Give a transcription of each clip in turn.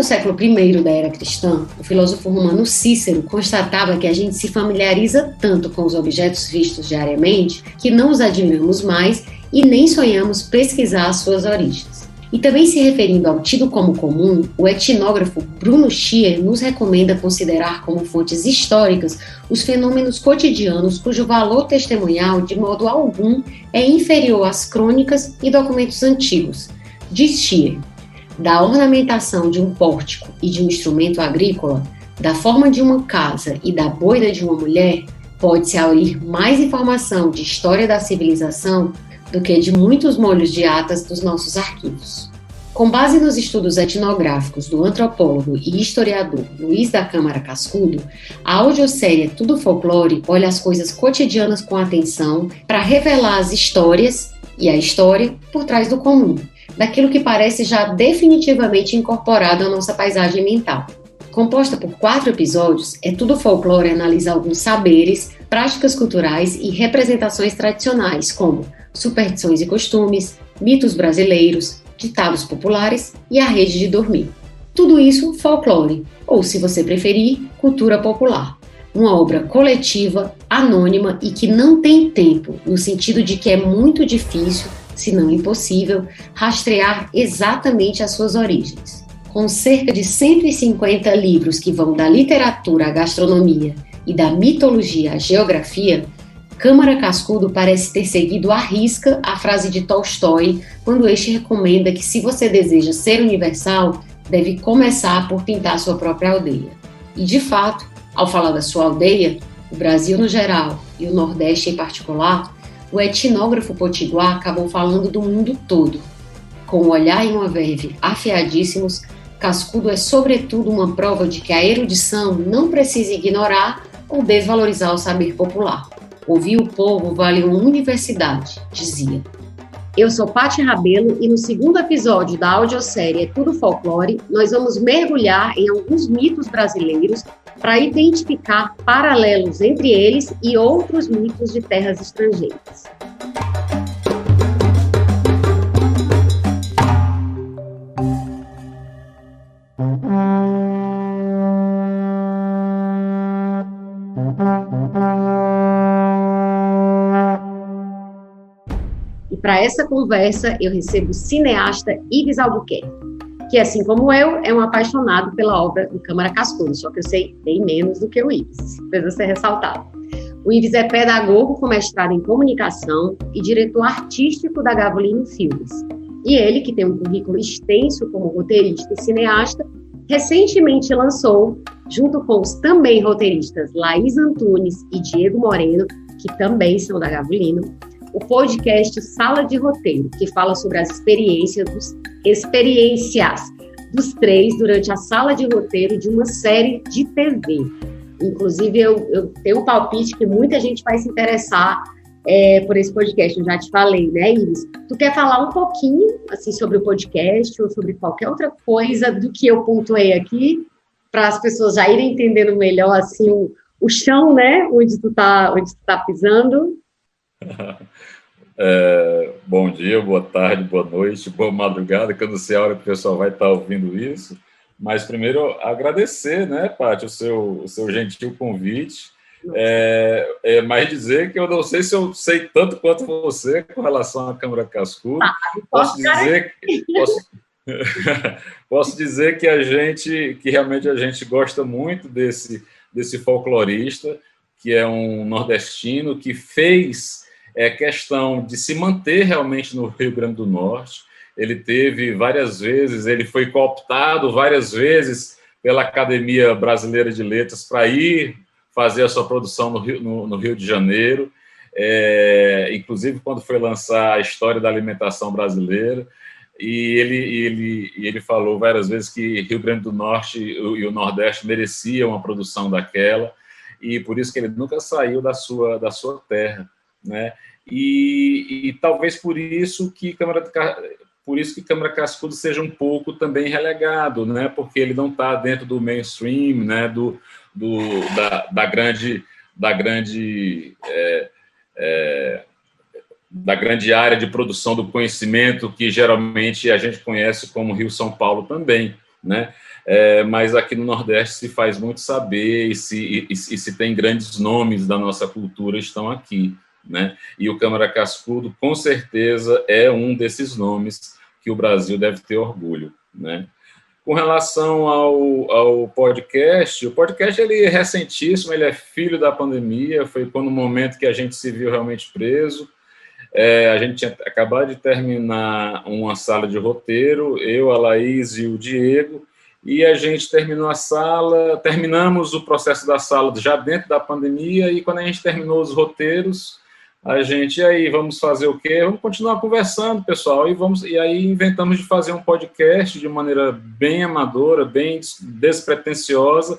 século I da era cristã, o filósofo romano Cícero constatava que a gente se familiariza tanto com os objetos vistos diariamente que não os admiramos mais e nem sonhamos pesquisar suas origens. E também se referindo ao tido como comum, o etnógrafo Bruno Schier nos recomenda considerar como fontes históricas os fenômenos cotidianos cujo valor testemunhal, de modo algum, é inferior às crônicas e documentos antigos. Diz Schier: da ornamentação de um pórtico e de um instrumento agrícola, da forma de uma casa e da boina de uma mulher, pode-se aurir mais informação de história da civilização do que de muitos molhos de atas dos nossos arquivos. Com base nos estudos etnográficos do antropólogo e historiador Luiz da Câmara Cascudo, a audiosérie Tudo Folclore olha as coisas cotidianas com atenção para revelar as histórias e a história por trás do comum, daquilo que parece já definitivamente incorporado à nossa paisagem mental. Composta por 4 episódios, Tudo Folclore analisa alguns saberes, práticas culturais e representações tradicionais, como superstições e costumes, mitos brasileiros, ditados populares e a rede de dormir. Tudo isso folclore, ou, se você preferir, cultura popular. Uma obra coletiva, anônima e que não tem tempo, no sentido de que é muito difícil, se não impossível, rastrear exatamente as suas origens. Com cerca de 150 livros que vão da literatura à gastronomia e da mitologia à geografia, Câmara Cascudo parece ter seguido à risca a frase de Tolstói quando este recomenda que, se você deseja ser universal, deve começar por pintar sua própria aldeia. E, de fato, ao falar da sua aldeia, o Brasil no geral e o Nordeste em particular, o etnógrafo potiguar acabou falando do mundo todo. Com um olhar e uma verve afiadíssimos, Cascudo é sobretudo uma prova de que a erudição não precisa ignorar ou desvalorizar o saber popular. Ouvir o povo vale uma universidade, dizia. Eu sou Paty Rabelo e no segundo episódio da audiosérie Tudo Folclore, nós vamos mergulhar em alguns mitos brasileiros para identificar paralelos entre eles e outros mitos de terras estrangeiras. E para essa conversa eu recebo o cineasta Ives Albuquerque, que, assim como eu, é um apaixonado pela obra do Câmara Cascudo, só que eu sei bem menos do que o Ives, precisa ser ressaltado. O Ives é pedagogo com mestrado em comunicação e diretor artístico da Gavolino Filmes. E ele, que tem um currículo extenso como roteirista e cineasta, recentemente lançou, junto com os também roteiristas Laís Antunes e Diego Moreno, que também são da Gavolino, o podcast Sala de Roteiro, que fala sobre as experiências dos 3 durante a sala de roteiro de uma série de TV. Inclusive, eu tenho um palpite que muita gente vai se interessar por esse podcast, eu já te falei, né, Iris? Tu quer falar um pouquinho, assim, sobre o podcast ou sobre qualquer outra coisa do que eu pontuei aqui, para as pessoas já irem entendendo melhor, assim, o chão, né, onde tu tá pisando? Bom dia, boa tarde, boa noite, boa madrugada, que eu não sei a hora que o pessoal vai estar ouvindo isso, mas primeiro agradecer, né, Paty, o seu gentil convite, mas dizer que eu não sei se eu sei tanto quanto você com relação à Câmara Cascudo. Posso dizer que realmente a gente gosta muito desse folclorista, que é um nordestino que fez questão de se manter realmente no Rio Grande do Norte. Ele teve várias vezes, ele foi cooptado várias vezes pela Academia Brasileira de Letras para ir fazer a sua produção no Rio de Janeiro, inclusive quando foi lançar a História da Alimentação Brasileira, e ele falou várias vezes que Rio Grande do Norte e o Nordeste mereciam uma produção daquela, e por isso que ele nunca saiu da sua terra, né? E talvez por isso que Câmara Cascudo seja um pouco também relegado, né? Porque ele não está dentro do mainstream, né? Da grande área de produção do conhecimento que geralmente a gente conhece como Rio-São Paulo também, né? Mas aqui no Nordeste se faz muito saber, e se tem grandes nomes da nossa cultura estão aqui, né? E o Câmara Cascudo, com certeza, é um desses nomes que o Brasil deve ter orgulho, né? Com relação ao podcast, o podcast ele é recentíssimo, ele é filho da pandemia, foi no momento que a gente se viu realmente preso. A gente tinha acabado de terminar uma sala de roteiro, eu, a Laís e o Diego, e a gente terminamos o processo da sala já dentro da pandemia, e quando a gente terminou os roteiros, a gente, vamos fazer o quê? Vamos continuar conversando, pessoal, e aí inventamos de fazer um podcast de maneira bem amadora, bem despretensiosa,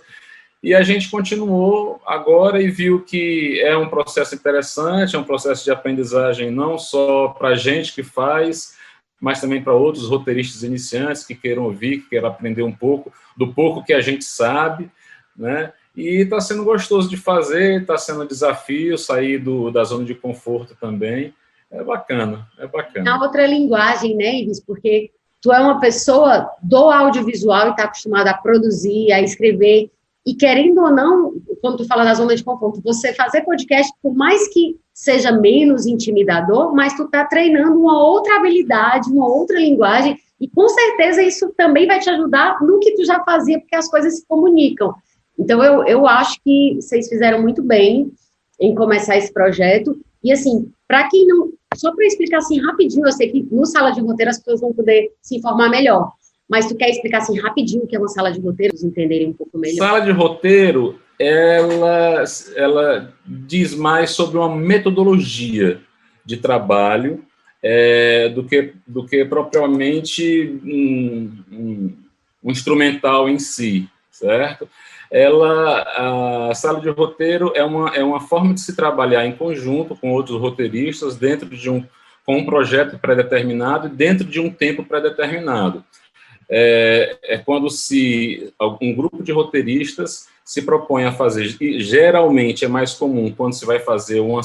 e a gente continuou agora e viu que é um processo interessante, é um processo de aprendizagem não só para a gente que faz, mas também para outros roteiristas iniciantes que queiram ouvir, que queiram aprender um pouco do pouco que a gente sabe, né? E está sendo gostoso de fazer, está sendo um desafio sair da zona de conforto também. É bacana, é bacana. É outra linguagem, né, Ives? Porque tu é uma pessoa do audiovisual e está acostumada a produzir, a escrever, e querendo ou não, quando tu fala da zona de conforto, você fazer podcast, por mais que seja menos intimidador, mas tu está treinando uma outra habilidade, uma outra linguagem, e com certeza isso também vai te ajudar no que tu já fazia, porque as coisas se comunicam. Então, eu acho que vocês fizeram muito bem em começar esse projeto. E, assim, para quem não... Só para explicar, assim, rapidinho, eu sei que no Sala de Roteiro as pessoas vão poder se informar melhor. Mas tu quer explicar, assim, rapidinho o que é uma sala de roteiro, para entenderem um pouco melhor? Sala de roteiro, ela diz mais sobre uma metodologia de trabalho do que propriamente um instrumental em si, certo? A sala de roteiro é uma forma de se trabalhar em conjunto com outros roteiristas com um projeto pré-determinado e dentro de um tempo pré-determinado. Quando um grupo de roteiristas se propõe a fazer, e geralmente é mais comum quando se vai fazer um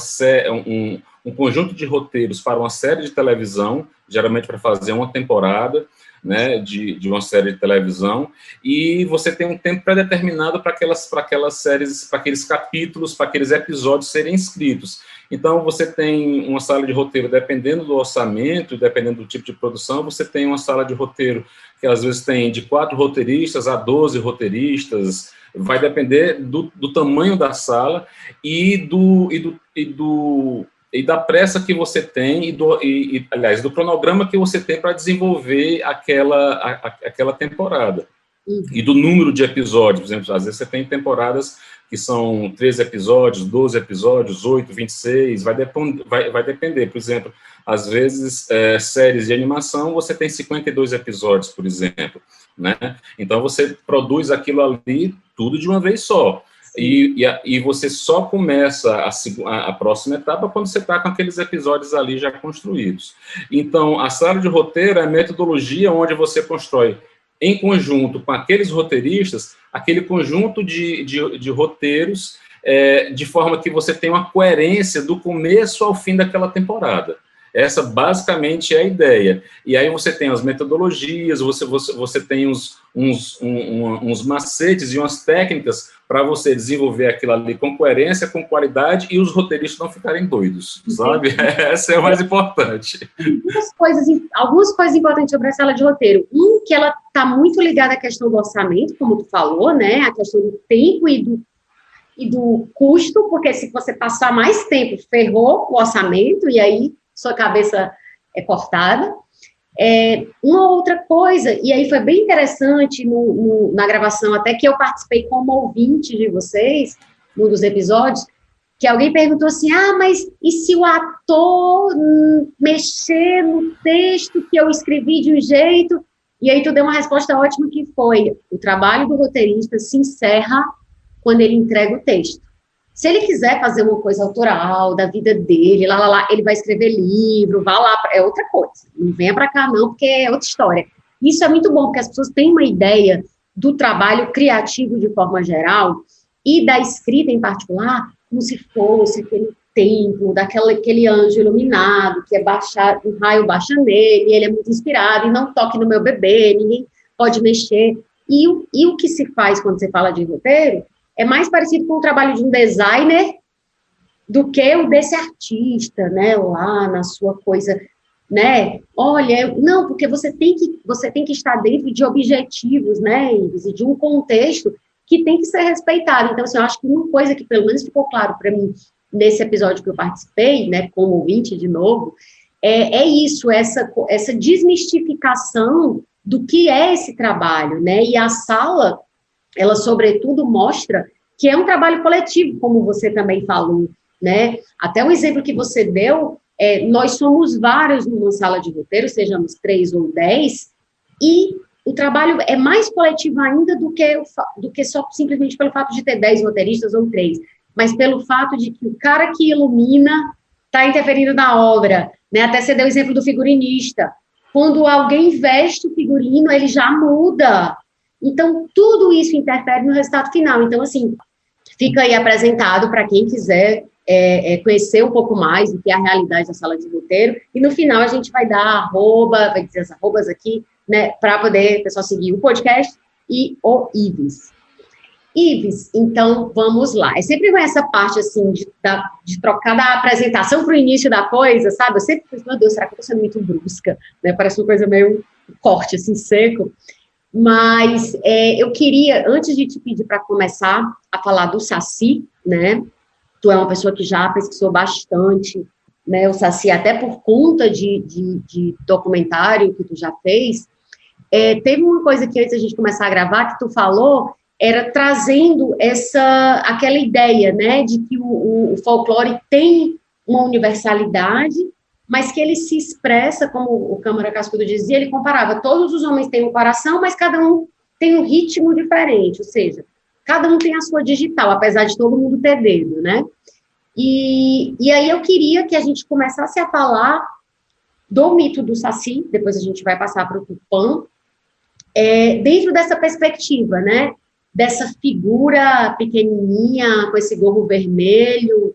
conjunto de roteiros para uma série de televisão, geralmente para fazer uma temporada, né, de uma série de televisão, e você tem um tempo pré-determinado para aquelas séries, para aqueles capítulos, para aqueles episódios serem escritos. Então, você tem uma sala de roteiro, dependendo do orçamento, dependendo do tipo de produção, você tem uma sala de roteiro que às vezes tem de 4 roteiristas a 12 roteiristas, vai depender do tamanho da sala e da pressa que você tem aliás, do cronograma que você tem para desenvolver aquela temporada. E do número de episódios, por exemplo, às vezes você tem temporadas que são 13 episódios, 12 episódios, 8, 26, vai depender. Por exemplo, às vezes, séries de animação, você tem 52 episódios, por exemplo, né? Então, você produz aquilo ali tudo de uma vez só. E você só começa a próxima etapa quando você está com aqueles episódios ali já construídos. Então, a sala de roteiro é a metodologia onde você constrói, em conjunto com aqueles roteiristas, aquele conjunto de roteiros, de forma que você tenha uma coerência do começo ao fim daquela temporada. Essa, basicamente, é a ideia. E aí você tem as metodologias, você tem uns macetes e umas técnicas para você desenvolver aquilo ali com coerência, com qualidade, e os roteiristas não ficarem doidos, sabe? Essa é o mais importante. Algumas coisas importantes sobre a sala de roteiro. Que ela está muito ligada à questão do orçamento, como tu falou, né? A questão do tempo e do custo, porque se você passar mais tempo, ferrou o orçamento, e aí sua cabeça é cortada. Uma outra coisa, e aí foi bem interessante na gravação, até que eu participei como ouvinte de vocês, num dos episódios, que alguém perguntou assim, mas e se o ator mexer no texto que eu escrevi de um jeito? E aí tu deu uma resposta ótima, que foi, o trabalho do roteirista se encerra quando ele entrega o texto. Se ele quiser fazer uma coisa autoral da vida dele, ele vai escrever livro, vá lá, é outra coisa. Não venha para cá não, porque é outra história. Isso é muito bom, porque as pessoas têm uma ideia do trabalho criativo de forma geral e da escrita em particular, como se fosse aquele templo, aquele anjo iluminado, que um raio baixa nele, ele é muito inspirado, e não toque no meu bebê, ninguém... pode mexer. E o que se faz quando você fala de roteiro é mais parecido com o trabalho de um designer do que o desse artista, né, lá na sua coisa, né, olha, não, porque você tem que estar dentro de objetivos, né, e de um contexto que tem que ser respeitado. Então, assim, eu acho que uma coisa que pelo menos ficou claro para mim nesse episódio que eu participei, né, como ouvinte de novo, é isso, essa desmistificação do que é esse trabalho, né, e a sala, ela sobretudo mostra que é um trabalho coletivo, como você também falou, né, até o exemplo que você deu, nós somos vários numa sala de roteiro, sejamos 3 ou 10, e o trabalho é mais coletivo ainda do que só simplesmente pelo fato de ter 10 roteiristas ou 3, mas pelo fato de que o cara que ilumina está interferindo na obra, né? Até você deu o exemplo do figurinista. Quando alguém veste o figurino, ele já muda. Então, tudo isso interfere no resultado final. Então, assim, fica aí apresentado para quem quiser conhecer um pouco mais do que é a realidade da sala de roteiro, e no final a gente vai dar vai dizer as arrobas aqui, né, para poder o pessoal seguir o podcast e o Ives. Ives, então, vamos lá. É sempre com essa parte, assim, de trocar da apresentação para o início da coisa, sabe? Eu sempre penso, meu Deus, será que eu estou sendo muito brusca? Né? Parece uma coisa meio corte, assim, seco. Mas eu queria, antes de te pedir para começar a falar do Saci, né? Tu é uma pessoa que já pesquisou bastante, né? O Saci, até por conta de documentário que tu já fez. Teve uma coisa que antes da gente começar a gravar, que tu falou, era trazendo aquela ideia, né, de que o folclore tem uma universalidade, mas que ele se expressa, como o Câmara Cascudo dizia, ele comparava, todos os homens têm um coração, mas cada um tem um ritmo diferente, ou seja, cada um tem a sua digital, apesar de todo mundo ter dedo, né? E aí eu queria que a gente começasse a falar do mito do Saci, depois a gente vai passar para o Tupã, dentro dessa perspectiva, né? Dessa figura pequenininha, com esse gorro vermelho,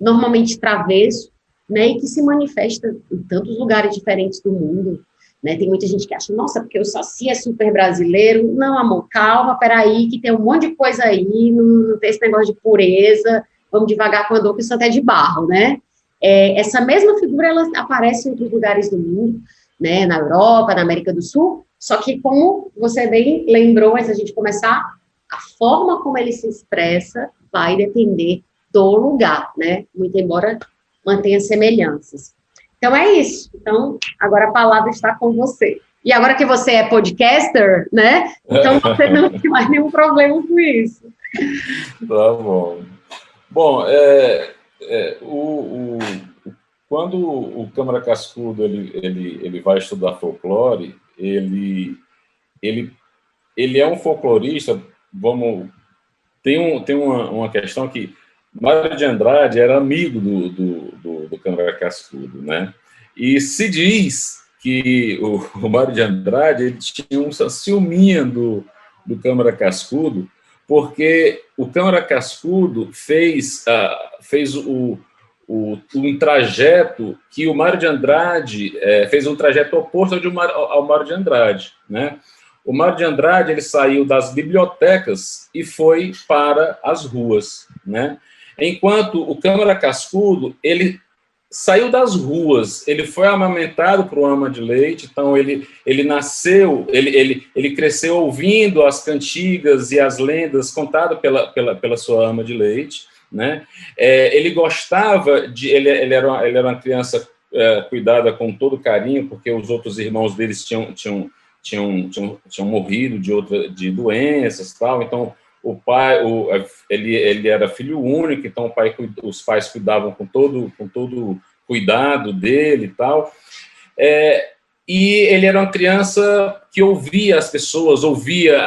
normalmente travesso, né, e que se manifesta em tantos lugares diferentes do mundo, né? Tem muita gente que acha, nossa, porque o Saci é super brasileiro. Não, amor, calma, peraí, que tem um monte de coisa aí, não tem esse negócio de pureza, vamos devagar com a dor, que o santo é de barro, né? Essa mesma figura, ela aparece em outros lugares do mundo, né, na Europa, na América do Sul, só que, como você bem lembrou, antes da gente começar, a forma como ele se expressa vai depender do lugar, né? Muito embora mantenha semelhanças. Então, é isso. Então, agora a palavra está com você. E agora que você é podcaster, né? Então, você não tem mais nenhum problema com isso. Tá bom. Bom, quando o Câmara Cascudo ele vai estudar folclore, ele é um folclorista. Tem uma questão que Mário de Andrade era amigo do Câmara Cascudo, né? E se diz que o Mário de Andrade ele tinha um ciúminho do Câmara Cascudo, porque o Câmara Cascudo fez um trajeto que o Mário de Andrade fez um trajeto oposto ao Mário de Andrade, né? O Mário de Andrade ele saiu das bibliotecas e foi para as ruas, né? Enquanto o Câmara Cascudo ele saiu das ruas, ele foi amamentado por uma ama de leite, então ele nasceu, ele cresceu ouvindo as cantigas e as lendas contadas pela sua ama de leite, né? Ele gostava ele era uma criança cuidada com todo carinho, porque os outros irmãos deles tinham morrido de doenças, tal. Então o pai, ele era filho único, então os pais cuidavam com todo cuidado dele e tal. E ele era uma criança que ouvia as pessoas, ouvia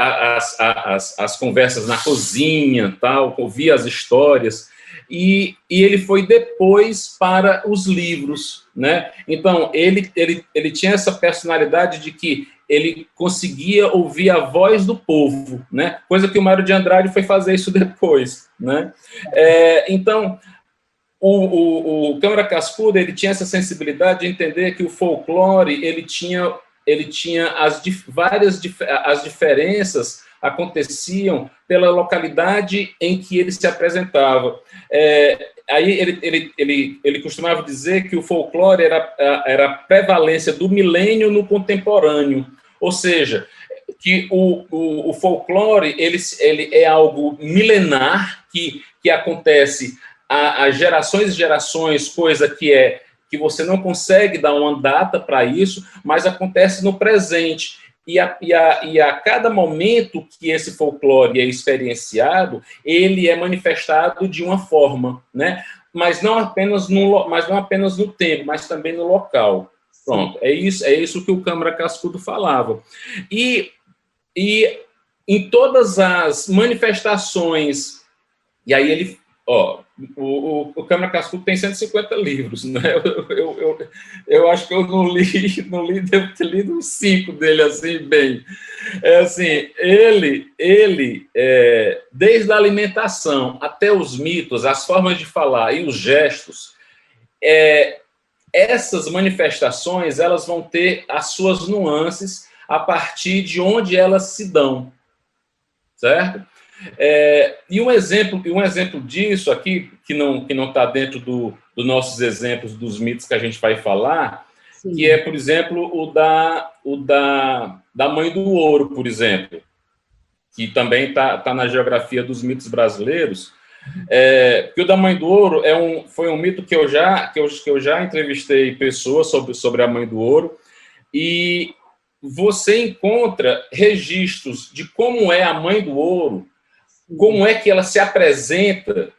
as conversas na cozinha, tal, ouvia as histórias. E ele foi depois para os livros, né? Então, ele tinha essa personalidade de que ele conseguia ouvir a voz do povo, né? Coisa que o Mário de Andrade foi fazer isso depois, né? Então, o Câmara Cascudo ele tinha essa sensibilidade de entender que o folclore ele tinha ele tinha as diferenças aconteciam pela localidade em que ele se apresentava. Aí ele costumava dizer que o folclore era a prevalência do milênio no contemporâneo, ou seja, que o folclore ele é algo milenar que acontece há gerações e gerações, coisa que você não consegue dar uma data para isso, mas acontece no presente. E a cada momento que esse folclore é experienciado, ele é manifestado de uma forma, né? Mas não apenas no tempo, mas também no local. Pronto, é isso que o Câmara Cascudo falava. E em todas as manifestações, e aí ele, o Câmara Cascudo tem 150 livros, né? Eu acho que eu não li, devo ter lido uns 5 dele, assim, bem. Assim, ele desde a alimentação até os mitos, as formas de falar e os gestos, essas manifestações, elas vão ter as suas nuances a partir de onde elas se dão, certo? E um exemplo disso aqui, que não está dentro dos nossos exemplos dos mitos que a gente vai falar, sim, que é, por exemplo, o da Mãe do Ouro, por exemplo, que também tá na geografia dos mitos brasileiros. Porque o da Mãe do Ouro foi um mito que eu já entrevistei pessoas sobre a Mãe do Ouro, e você encontra registros de como é a Mãe do Ouro, como é que ela se apresenta,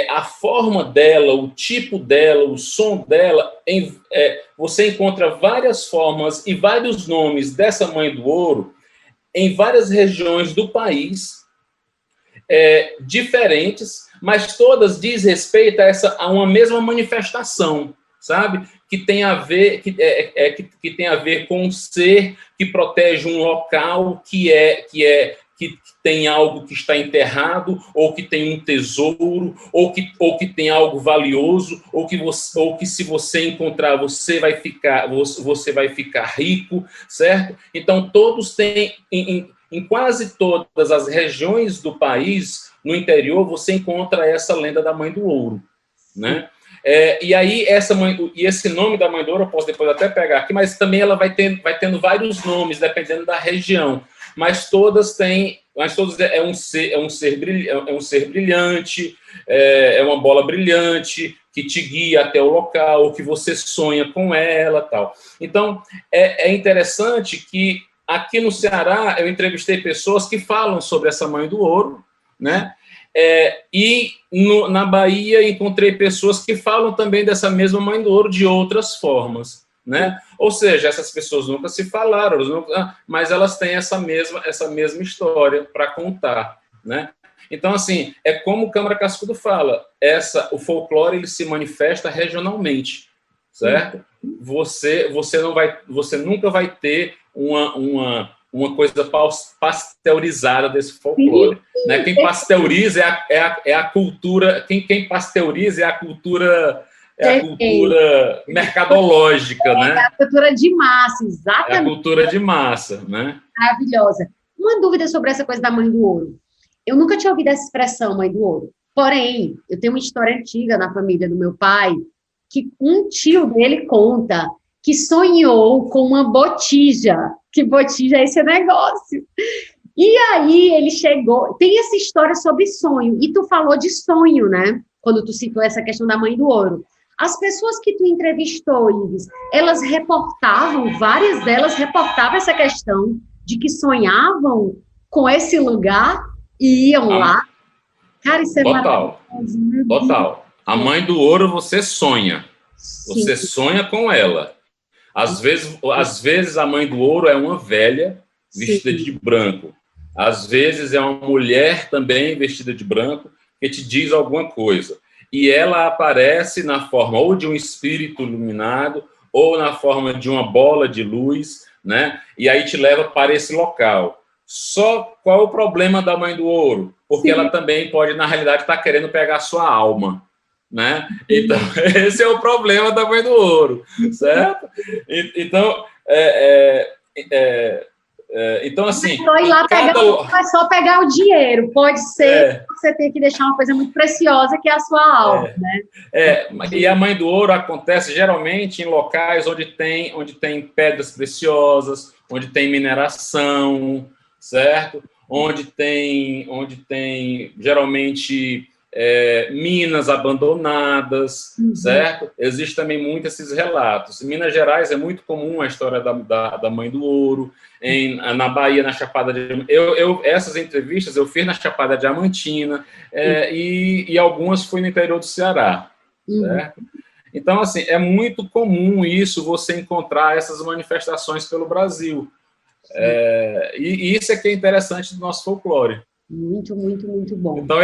a forma dela, o tipo dela, o som dela. Você encontra várias formas e vários nomes dessa Mãe do Ouro em várias regiões do país, diferentes, mas todas diz respeito a uma mesma manifestação, sabe? Que tem a ver, que tem a ver com um ser que protege um local que tem algo que está enterrado, ou que tem um tesouro, ou que tem algo valioso, ou que se você encontrar, você vai ficar rico, certo? Então, todos têm, em quase todas as regiões do país, no interior, você encontra essa lenda da Mãe do Ouro, né? E aí, esse nome da Mãe do Ouro, eu posso depois até pegar aqui, mas também ela vai tendo vários nomes, dependendo da região. Mas todas é um ser brilhante, é uma bola brilhante, que te guia até o local, que você sonha com ela, tal. Então, é interessante que aqui no Ceará eu entrevistei pessoas que falam sobre essa Mãe do Ouro, né? E na Bahia encontrei pessoas que falam também dessa mesma Mãe do Ouro de outras formas, né? Ou seja, essas pessoas nunca se falaram, mas elas têm essa mesma história para contar, né? Então, assim, é como o Câmara Cascudo fala, o folclore ele se manifesta regionalmente, certo? Você nunca vai ter uma coisa pasteurizada desse folclore, né? Quem pasteuriza é a cultura, quem pasteuriza é a cultura mercadológica, né? É a cultura de massa, exatamente. É a cultura de massa, né? Maravilhosa. Uma dúvida sobre essa coisa da Mãe do Ouro. Eu nunca tinha ouvido essa expressão, Mãe do Ouro. Porém, eu tenho uma história antiga na família do meu pai, que um tio dele conta que sonhou com uma botija. Que botija é esse negócio? E aí ele chegou... Tem essa história sobre sonho. E tu falou de sonho, né? Quando tu citou essa questão da Mãe do Ouro. As pessoas que tu entrevistou, Ives, elas várias delas reportavam essa questão de que sonhavam com esse lugar e iam lá. Cara, isso é maravilhoso. Total. A Mãe do Ouro você sonha. Sim. Você sonha com ela. Às vezes a Mãe do Ouro é uma velha vestida de branco. Às vezes é uma mulher também vestida de branco que te diz alguma coisa. E ela aparece na forma ou de um espírito iluminado ou na forma de uma bola de luz, né? E aí te leva para esse local. Só qual é o problema da Mãe do Ouro? Porque ela também pode, na realidade, estar querendo pegar a sua alma, né? Então, esse é o problema da Mãe do Ouro, certo? Então, então assim... Só ir lá é só pegar o dinheiro. Pode ser que você tenha que deixar uma coisa muito preciosa, que é a sua alma, né? E a Mãe do Ouro acontece geralmente em locais onde tem pedras preciosas, onde tem mineração, certo? Onde tem geralmente minas abandonadas, certo? Existem também muitos esses relatos. Em Minas Gerais é muito comum a história da Mãe do Ouro. Na Bahia, na Chapada essas entrevistas eu fiz na Chapada Diamantina, e algumas fui no interior do Ceará, certo? Então, assim, é muito comum isso, você encontrar essas manifestações pelo Brasil. E isso é que é interessante do nosso folclore. Muito, muito, muito bom. Então,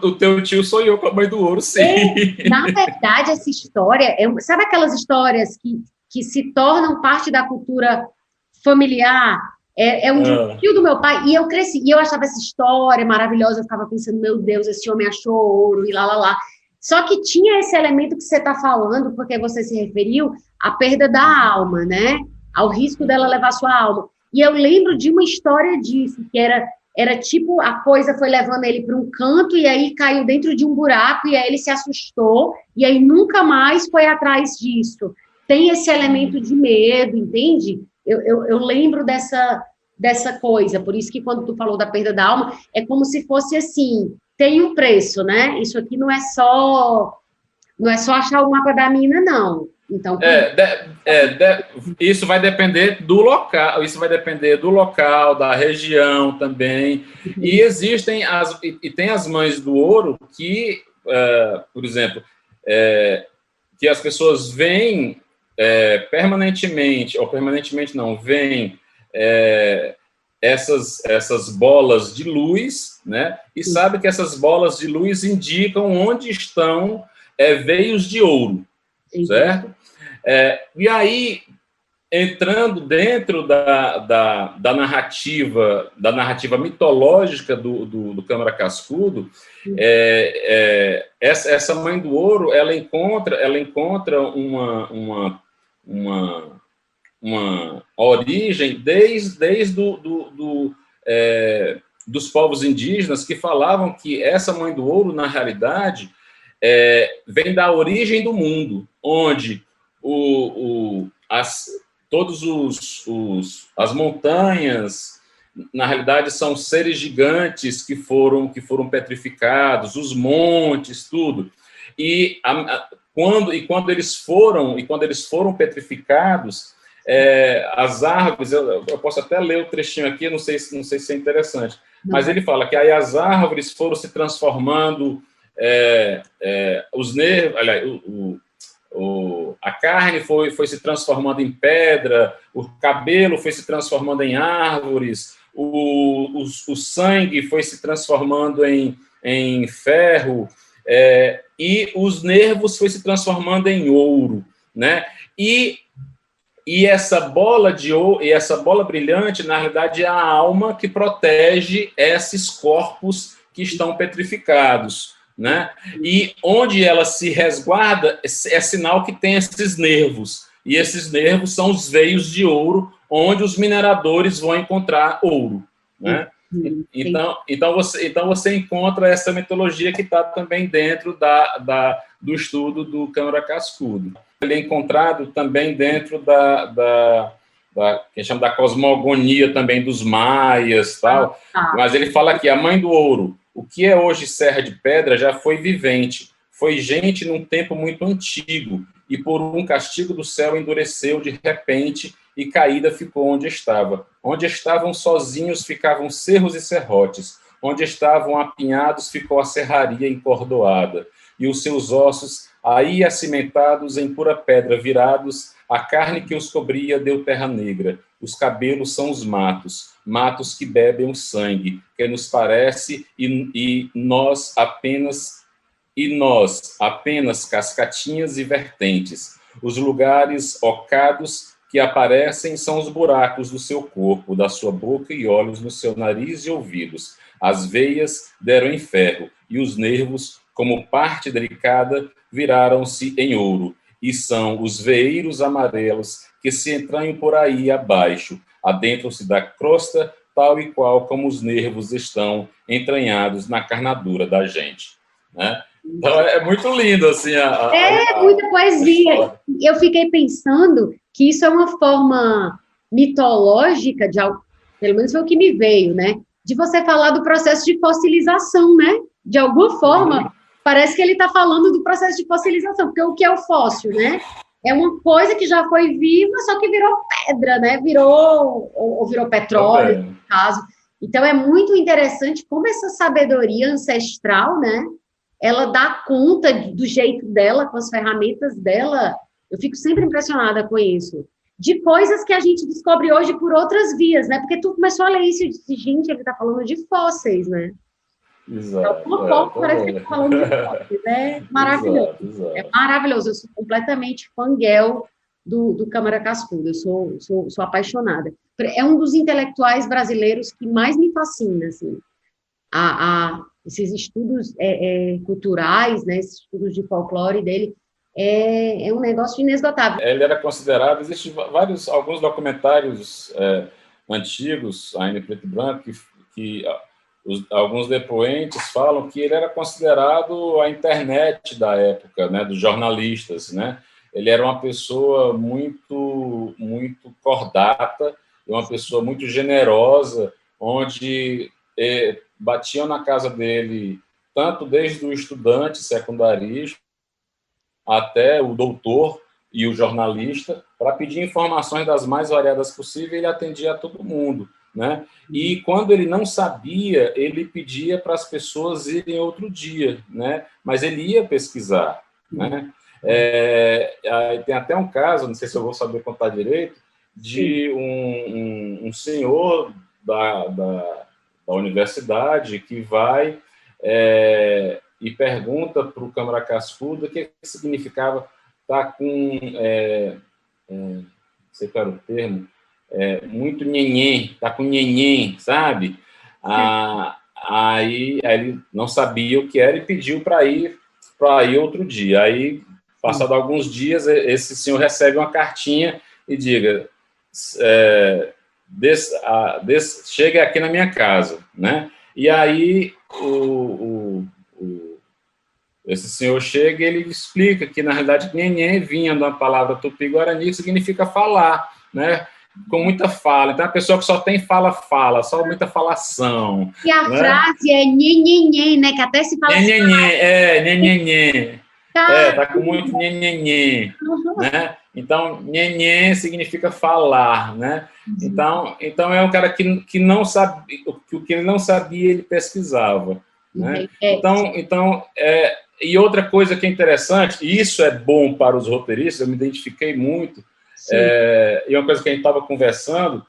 o teu tio sonhou com a Mãe do Ouro, sim. Na verdade, essa história, sabe aquelas histórias que se tornam parte da cultura familiar? Um tio do meu pai, e eu cresci, e eu achava essa história maravilhosa, eu ficava pensando, meu Deus, esse homem achou ouro, e lá, lá, lá. Só que tinha esse elemento que você está falando, porque você se referiu à perda da alma, né? Ao risco dela levar sua alma. E eu lembro de uma história disso, que era tipo, a coisa foi levando ele para um canto, e aí caiu dentro de um buraco, e aí ele se assustou, e aí nunca mais foi atrás disso. Tem esse elemento de medo, entende? Eu lembro dessa coisa, por isso que quando tu falou da perda da alma, é como se fosse assim, tem um preço, né? Isso aqui não é só achar o mapa da mina, não. Então, isso vai depender do local, da região também. E existem tem as Mães do Ouro que, por exemplo, que as pessoas veem permanentemente não, veem essas bolas de luz, né? E sabe que essas bolas de luz indicam onde estão veios de ouro, certo? E aí, entrando dentro da narrativa mitológica do Câmara Cascudo, essa Mãe do Ouro, ela encontra uma origem desde dos povos indígenas, que falavam que essa Mãe do Ouro, na realidade, vem da origem do mundo, onde as montanhas, na realidade, são seres gigantes que foram petrificados, os montes, tudo. E quando eles foram petrificados, as árvores, eu posso até ler o trechinho aqui, não sei se é interessante, mas ele fala que aí as árvores foram se transformando, os nervos, aliás, a carne foi se transformando em pedra, o cabelo foi se transformando em árvores, o sangue foi se transformando em ferro, e os nervos foi se transformando em ouro, né? E essa bola de ouro, e essa bola brilhante, na realidade, é a alma que protege esses corpos que estão petrificados, né? E onde ela se resguarda é sinal que tem esses nervos, e esses nervos são os veios de ouro, onde os mineradores vão encontrar ouro, né? Então você encontra essa mitologia que está também dentro do estudo do Câmara Cascudo. Ele é encontrado também dentro que chama da cosmogonia também dos maias, tal. Mas ele fala que a Mãe do Ouro, o que é hoje Serra de Pedra, já foi vivente, foi gente num tempo muito antigo, e por um castigo do céu endureceu de repente, e caída ficou onde estava. Onde estavam sozinhos ficavam cerros e serrotes, onde estavam apinhados ficou a serraria encordoada, e os seus ossos, aí acimentados em pura pedra virados, a carne que os cobria deu terra negra, os cabelos são os matos, matos que bebem o sangue, que nos parece, e nós apenas cascatinhas e vertentes. Os lugares ocados que aparecem são os buracos do seu corpo, da sua boca e olhos no seu nariz e ouvidos. As veias deram em ferro, e os nervos como parte delicada, viraram-se em ouro, e são os veeiros amarelos que se entranham por aí abaixo, adentram-se da crosta, tal e qual como os nervos estão entranhados na carnadura da gente, né? Então, é muito lindo, assim, muita poesia. Eu fiquei pensando que isso é uma forma mitológica, pelo menos foi o que me veio, né? De você falar do processo de fossilização, né? De alguma forma, parece que ele está falando do processo de fossilização, porque o que é o fóssil, né? É uma coisa que já foi viva, só que virou pedra, né? Ou virou petróleo, no caso. Então, é muito interessante como essa sabedoria ancestral, né? Ela dá conta do jeito dela, com as ferramentas dela. Eu fico sempre impressionada com isso. De coisas que a gente descobre hoje por outras vias, né? Porque tu começou a ler isso e disse, gente, ele está falando de fósseis, né? Exato. Então, parece que ele está falando de fósseis. É maravilhoso. Exato. É maravilhoso. Eu sou completamente fangirl do Câmara Cascudo. Eu sou apaixonada. É um dos intelectuais brasileiros que mais me fascina, assim. Esses estudos culturais, né, esses estudos de folclore dele, é um negócio inesgotável. Ele era considerado, existem alguns documentários antigos, ainda em preto e branco, que alguns depoentes falam que ele era considerado a internet da época, né, dos jornalistas, né? Ele era uma pessoa muito, muito cordata, uma pessoa muito generosa, onde batiam na casa dele, tanto desde o estudante secundarista até o doutor e o jornalista, para pedir informações das mais variadas possíveis, ele atendia a todo mundo, né? E quando ele não sabia, ele pedia para as pessoas irem outro dia, né? Mas ele ia pesquisar, né? Tem até um caso, não sei se eu vou saber contar direito, de um senhor da universidade que vai e pergunta para o Câmara Cascudo o que significava estar com, não sei qual era o termo, muito nhenhen, está com nhenhen, sabe? Aí ele não sabia o que era e pediu para ir outro dia. Aí, passado alguns dias, esse senhor recebe uma cartinha e diga, chegue aqui na minha casa, né? E aí esse senhor chega e ele explica que, na realidade, nhenhen vinha da palavra tupi-guarani, que significa falar, né? Com muita fala. Então, a pessoa que só tem fala, só muita falação. E a frase é nhenhenhen, né? Que até se fala... Nhenhenhen. Tá com muito nhenhenhen, né? Então, nhenhen significa falar, né? Então é um cara que não sabe, o que ele não sabia, ele pesquisava, né? E outra coisa que é interessante, e isso é bom para os roteiristas, eu me identifiquei muito, e uma coisa que a gente estava conversando,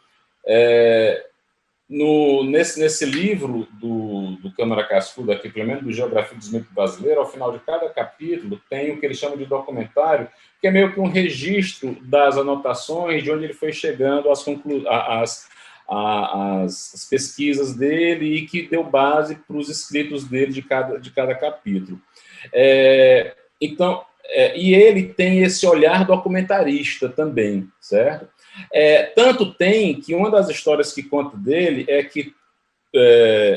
nesse livro do Câmara Cascudo, aqui, pelo menos do Geografia dos Mitos Brasileiros, ao final de cada capítulo tem o que ele chama de documentário, que é meio que um registro das anotações, de onde ele foi chegando às pesquisas dele e que deu base para os escritos dele de cada capítulo. E ele tem esse olhar documentarista também, certo? Tanto tem que uma das histórias que conta dele é que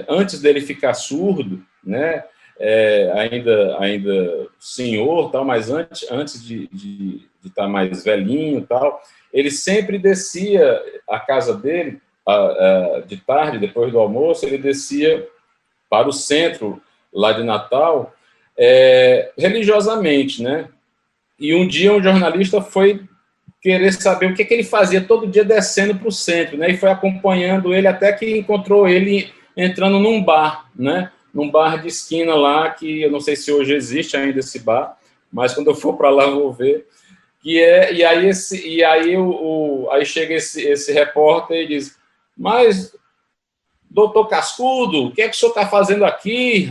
antes dele ficar surdo, né, ainda senhor, tal, mas antes de estar mais velhinho, tal, ele sempre descia a casa dele de tarde, depois do almoço, ele descia para o centro lá de Natal, religiosamente, né? E um dia um jornalista foi querer saber o que ele fazia todo dia descendo para o centro, né? E foi acompanhando ele até que encontrou ele entrando num bar, né? Num bar de esquina lá, que eu não sei se hoje existe ainda esse bar, mas quando eu for para lá eu vou ver. Aí chega esse repórter e diz: mas, doutor Cascudo, o que é que o senhor está fazendo aqui?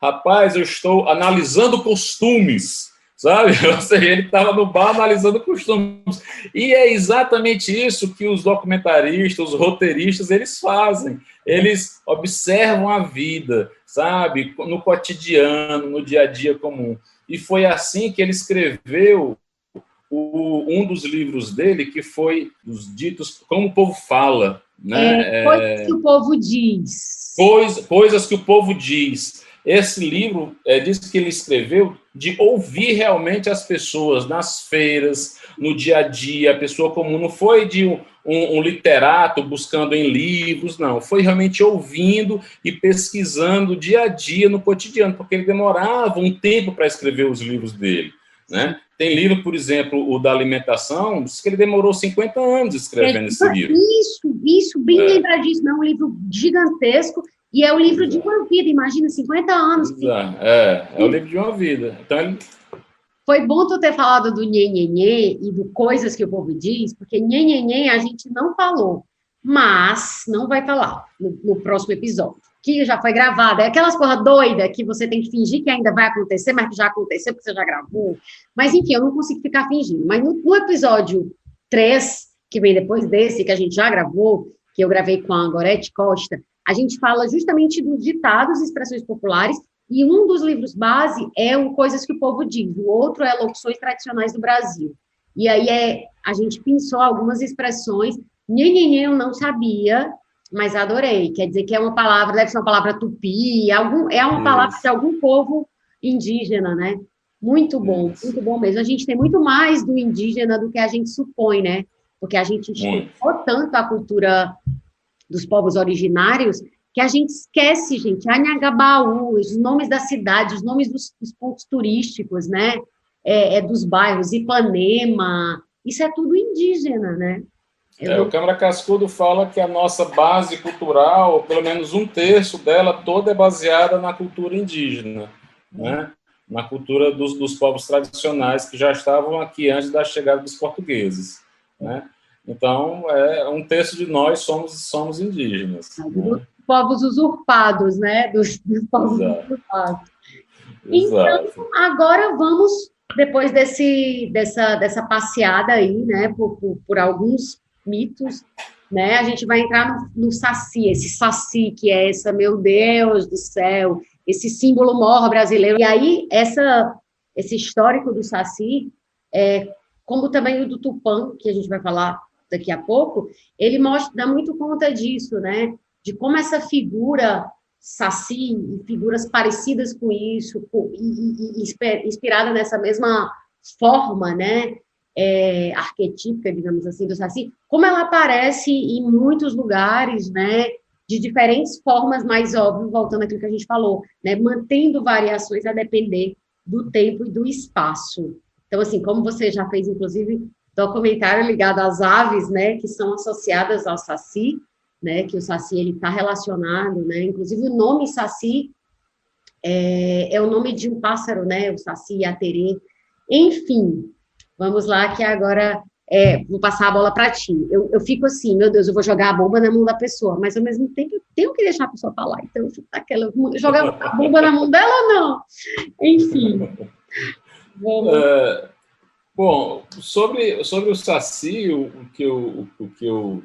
Rapaz, eu estou analisando costumes, sabe? Ou seja, ele estava no bar analisando costumes. E é exatamente isso que os documentaristas, os roteiristas, eles fazem. Eles observam a vida, sabe, no cotidiano, no dia a dia comum. E foi assim que ele escreveu um dos livros dele, que foi os ditos Como o Povo Fala, né? Coisas que o povo diz. Coisas que o povo diz. Esse livro diz que ele escreveu de ouvir realmente as pessoas nas feiras, no dia a dia, a pessoa comum. Não foi de um literato buscando em livros, não. Foi realmente ouvindo e pesquisando dia a dia no cotidiano, porque ele demorava um tempo para escrever os livros dele, né? Tem livro, por exemplo, o da alimentação, diz que ele demorou 50 anos escrevendo esse livro. Isso, bem lembrar disso. Não é um livro gigantesco, e é o livro de uma vida, imagina, 50 anos. É o livro de uma vida. Então, ele... Foi bom tu ter falado do nhenhenhê e do coisas que o povo diz, porque nhenhenhê a gente não falou, mas não vai falar no próximo episódio, que já foi gravado. É aquelas porra doida que você tem que fingir que ainda vai acontecer, mas que já aconteceu, porque você já gravou. Mas, enfim, eu não consigo ficar fingindo. Mas no episódio 3, que vem depois desse, que a gente já gravou, que eu gravei com a Gorete Costa, a gente fala justamente dos ditados e expressões populares, e um dos livros base é o Coisas que o Povo Diz, o outro é Locuções Tradicionais do Brasil. E aí a gente pensou algumas expressões, nhenhenhê eu não sabia, mas adorei, quer dizer que é uma palavra, deve ser uma palavra tupi, é uma palavra de algum povo indígena, né? Muito bom mesmo. A gente tem muito mais do indígena do que a gente supõe, né? Porque a gente estudou tanto a cultura dos povos originários, que a gente esquece, gente, Anhangabaú, os nomes da cidade, os nomes dos pontos turísticos, né? Dos bairros, Ipanema, isso é tudo indígena, né? O Câmara Cascudo fala que a nossa base cultural, pelo menos 1/3 dela toda é baseada na cultura indígena, né? Na cultura dos povos tradicionais que já estavam aqui antes da chegada dos portugueses, né? Então, 1/3 de nós somos indígenas. Dos povos usurpados, né? Dos povos usurpados. Então, agora vamos, depois dessa passeada aí, né? Por alguns mitos, né? A gente vai entrar no Saci, esse Saci que é essa, meu Deus do céu, esse símbolo mor brasileiro. E aí, esse histórico do Saci, como também o do Tupã, que a gente vai falar daqui a pouco, ele dá muito conta disso, né? De como essa figura Saci e figuras parecidas com isso, inspirada nessa mesma forma, né? Arquetípica, digamos assim, do Saci, como ela aparece em muitos lugares, né? De diferentes formas, mais óbvio, voltando àquilo que a gente falou, né? Mantendo variações a depender do tempo e do espaço. Então, assim, como você já fez, inclusive, documentário ligado às aves, né, que são associadas ao Saci, né, que o Saci ele está relacionado, né, inclusive o nome Saci é o nome de um pássaro, né, o Saci e a Terê. Enfim, vamos lá que agora vou passar a bola para ti. Eu fico assim, meu Deus, eu vou jogar a bomba na mão da pessoa, mas ao mesmo tempo eu tenho que deixar a pessoa falar, então eu fico naquela, jogar a bomba na mão dela ou não? Enfim. Bom, sobre o Saci, o que eu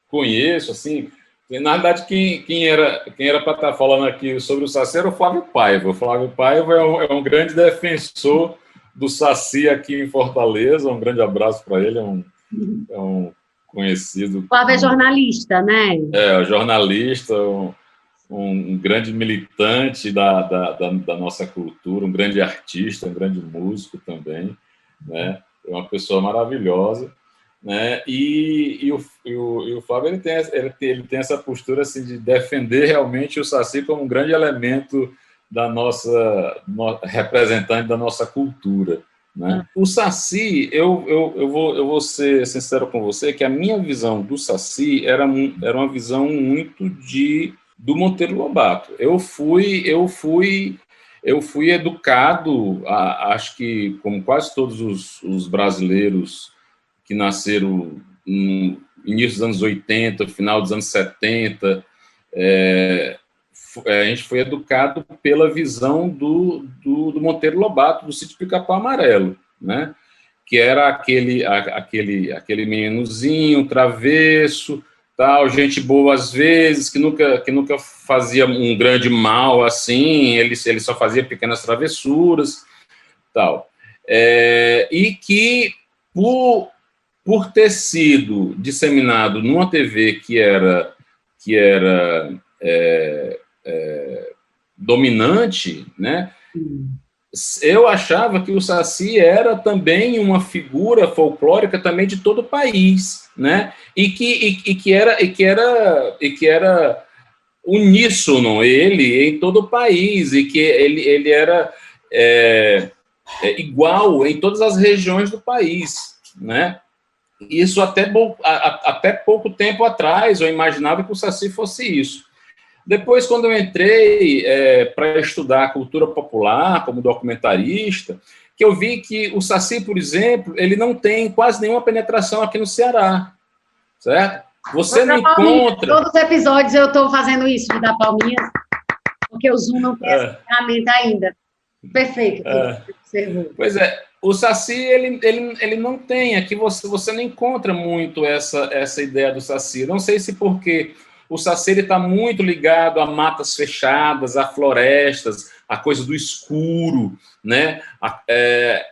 conheço, assim, na verdade, quem era para estar falando aqui sobre o Saci era o Flávio Paiva. O Flávio Paiva é um grande defensor do Saci aqui em Fortaleza. Um grande abraço para ele, é um conhecido. Flávio é jornalista, né? Jornalista, um grande militante da nossa cultura, um grande artista, um grande músico também, né? É uma pessoa maravilhosa, né? E o Flávio ele tem essa postura assim, de defender realmente o Saci como um grande elemento da representante da nossa cultura, né? O Saci, eu vou ser sincero com você, que a minha visão do Saci era uma visão muito do Monteiro Lobato. Eu fui educado, acho que como quase todos os brasileiros que nasceram no início dos anos 80, final dos anos 70, a gente foi educado pela visão do Monteiro Lobato, do Sítio Pica-Pau Amarelo, né? Que era aquele meninozinho travesso, tal, gente boa às vezes, que nunca fazia um grande mal assim, ele só fazia pequenas travessuras, tal. E que, por ter sido disseminado numa TV que era dominante, né? Eu achava que o Saci era também uma figura folclórica também de todo o país, né? E que era uníssono ele em todo o país, e que ele era igual em todas as regiões do país, né? Isso até pouco tempo atrás eu imaginava que o Saci fosse isso. Depois, quando eu entrei para estudar cultura popular como documentarista, que eu vi que o Saci, por exemplo, ele não tem quase nenhuma penetração aqui no Ceará, certo? Você não encontra... Todos os episódios eu estou fazendo isso, de dar palminhas, porque o Zoom não tem essa ferramenta ainda. Perfeito. Pois é, o Saci, ele não tem, aqui você não encontra muito essa ideia do Saci. Não sei se porque o Saci está muito ligado a matas fechadas, a florestas, a coisa do escuro, né?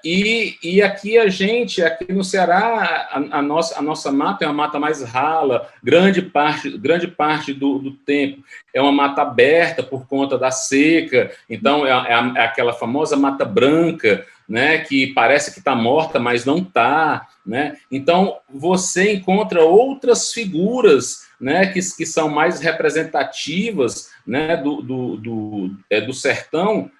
E aqui aqui no Ceará, a nossa mata é uma mata mais rala, grande parte do tempo é uma mata aberta por conta da seca, então é aquela famosa mata branca, né? Que parece que está morta, mas não está, né? Então você encontra outras figuras, né, que são mais representativas, né, do sertão,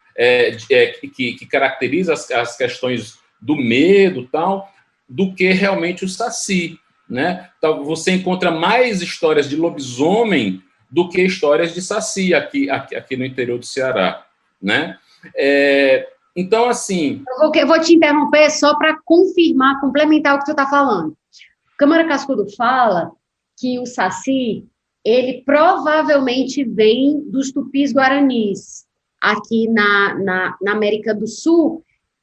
que caracteriza as questões do medo, tal, do que realmente o Saci, né? Então, você encontra mais histórias de lobisomem do que histórias de Saci aqui no interior do Ceará, né? Então, assim... Eu vou te interromper só para confirmar, complementar o que tu está falando. Câmara Cascudo fala que o Saci, ele provavelmente vem dos tupis-guaranis, aqui na América do Sul.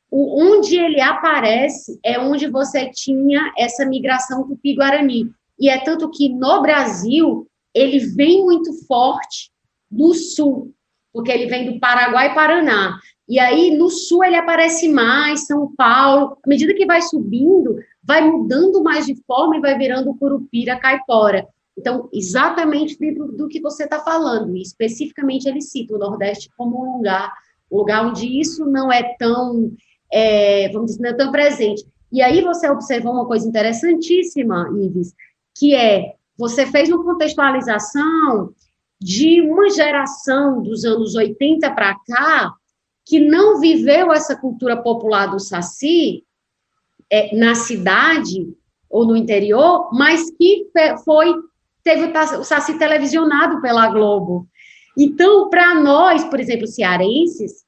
Onde ele aparece é onde você tinha essa migração tupi-guarani. E é tanto que, no Brasil, ele vem muito forte do Sul, porque ele vem do Paraguai e Paraná. E aí, no Sul, ele aparece mais, São Paulo. À medida que vai subindo, vai mudando mais de forma e vai virando Curupira, Caipora. Então, exatamente dentro do que você está falando, e especificamente ele cita o Nordeste como um lugar onde isso não é tão, vamos dizer, não é tão presente. E aí você observou uma coisa interessantíssima, Ives, que você fez uma contextualização de uma geração dos anos 80 para cá que não viveu essa cultura popular do Saci na cidade ou no interior, mas que teve o Saci televisionado pela Globo. Então, para nós, por exemplo, cearenses,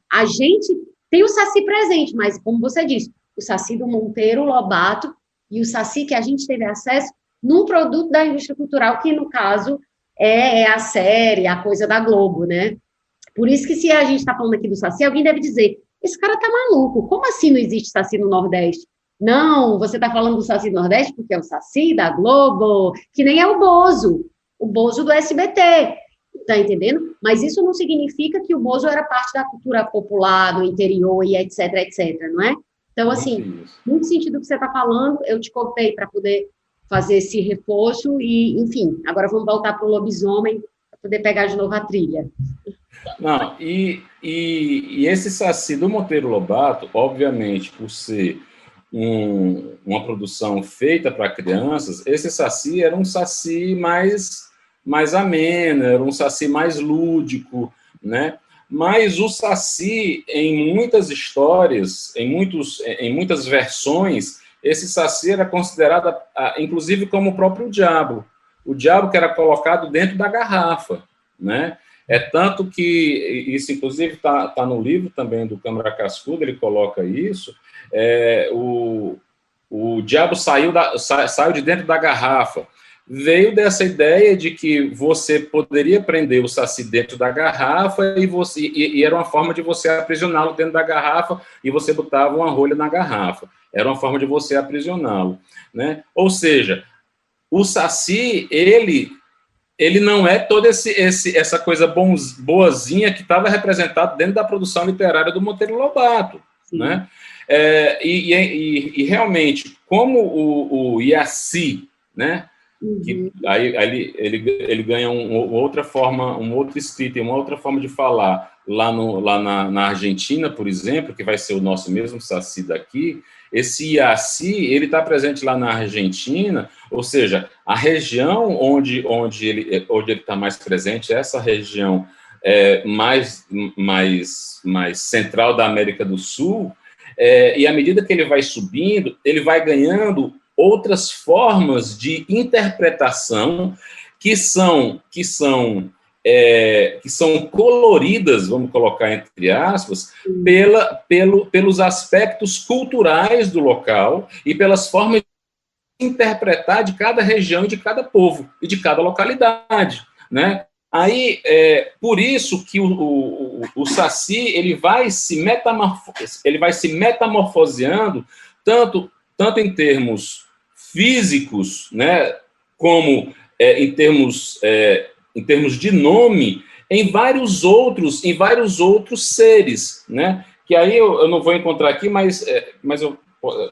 a gente tem o Saci presente, mas, como você disse, o Saci do Monteiro Lobato e o Saci que a gente teve acesso num produto da indústria cultural, que, no caso, é a série, a coisa da Globo, né? Por isso que, se a gente está falando aqui do Saci, alguém deve dizer, esse cara tá maluco, como assim não existe Saci no Nordeste? Não, você está falando do Saci do Nordeste porque é o Saci da Globo, que nem é o Bozo do SBT, tá entendendo? Mas isso não significa que o Bozo era parte da cultura popular, do interior e etc, etc, não é? Então, assim, muito sentido do que você está falando, eu te cortei para poder fazer esse reforço e, enfim, agora vamos voltar para o lobisomem para poder pegar de novo a trilha. Não, e esse Saci do Monteiro Lobato, obviamente, por ser uma produção feita para crianças, esse Saci era um Saci mais ameno, era um Saci mais lúdico, né? Mas o Saci, em muitas histórias, em muitas versões, esse Saci era considerado, inclusive, como o próprio diabo. O diabo que era colocado dentro da garrafa, né? Tanto que isso, inclusive, está no livro também do Câmara Cascudo, ele coloca isso, o diabo saiu de dentro da garrafa. Veio dessa ideia de que você poderia prender o Saci dentro da garrafa e era uma forma de você aprisioná-lo dentro da garrafa e você botava uma rolha na garrafa. Era uma forma de você aprisioná-lo, né? Ou seja, o Saci, ele não é toda essa coisa boazinha que estava representada dentro da produção literária do Monteiro Lobato, né? E realmente, como o Iaci, né? Que aí ele ganha uma outra forma, uma outra escrita, uma outra forma de falar lá na Argentina, por exemplo, que vai ser o nosso mesmo Saci daqui. Esse Iaci, ele está presente lá na Argentina, ou seja, a região onde ele está mais presente, essa região mais central da América do Sul, e à medida que ele vai subindo, ele vai ganhando outras formas de interpretação que são coloridas, vamos colocar entre aspas, pelos aspectos culturais do local e pelas formas de interpretar de cada região, de cada povo e de cada localidade, né? Aí, por isso que o Saci ele vai se metamorfoseando tanto em termos físicos, né, como em termos de nome, em vários outros seres, né? Que aí eu não vou encontrar aqui, mas eu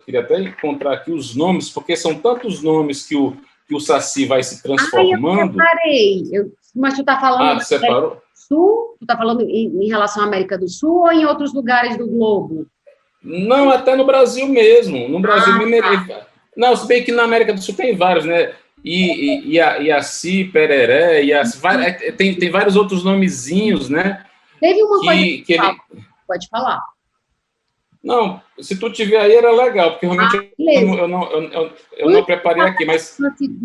queria até encontrar aqui os nomes, porque são tantos nomes que o Saci vai se transformando. Eu separei. Mas tu está falando tu separou? Do Sul? Tu está falando em relação à América do Sul ou em outros lugares do globo? Não, até no Brasil mesmo. No Brasil mesmo. Não, se bem que na América do Sul tem vários, né? Iaci, Pereré, tem vários outros nomezinhos, né? Teve uma coisa que ele... Pode falar. Não, se tu tiver aí era legal, porque realmente eu não preparei aqui, mas...